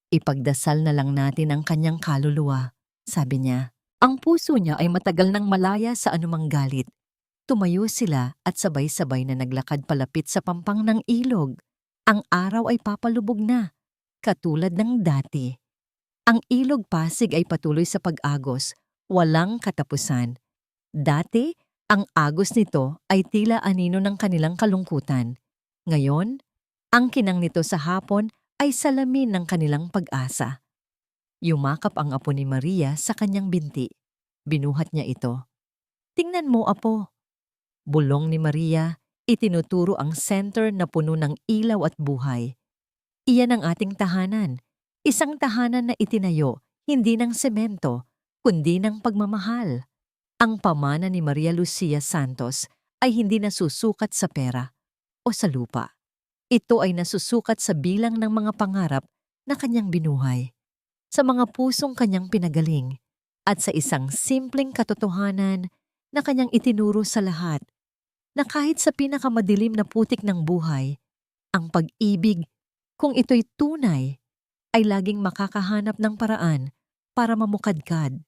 Ipagdasal na lang natin ang kanyang kaluluwa, sabi niya. Ang puso niya ay matagal nang malaya sa anumang galit. Tumayo sila at sabay-sabay na naglakad palapit sa pampang ng ilog. Ang araw ay papalubog na, katulad ng dati. Ang ilog Pasig ay patuloy sa pag-agos, walang katapusan. Dati, ang agos nito ay tila anino ng kanilang kalungkutan. Ngayon, ang kinang nito sa hapon ay salamin ng kanilang pag-asa. Yumakap ang apo ni Maria sa kanyang binti. Binuhat niya ito. Tingnan mo, apo. Bulong ni Maria, itinuturo ang center na puno ng ilaw at buhay. Iyan ang ating tahanan. Isang tahanan na itinayo, hindi ng semento, kundi ng pagmamahal. Ang pamana ni Maria Lucia Santos ay hindi nasusukat sa pera o sa lupa. Ito ay nasusukat sa bilang ng mga pangarap na kanyang binuhay, sa mga pusong kanyang pinagaling, at sa isang simpleng katotohanan na kanyang itinuro sa lahat, na kahit sa pinakamadilim na putik ng buhay, ang pag-ibig, kung ito'y tunay, ay laging makakahanap ng paraan para mamukadkad.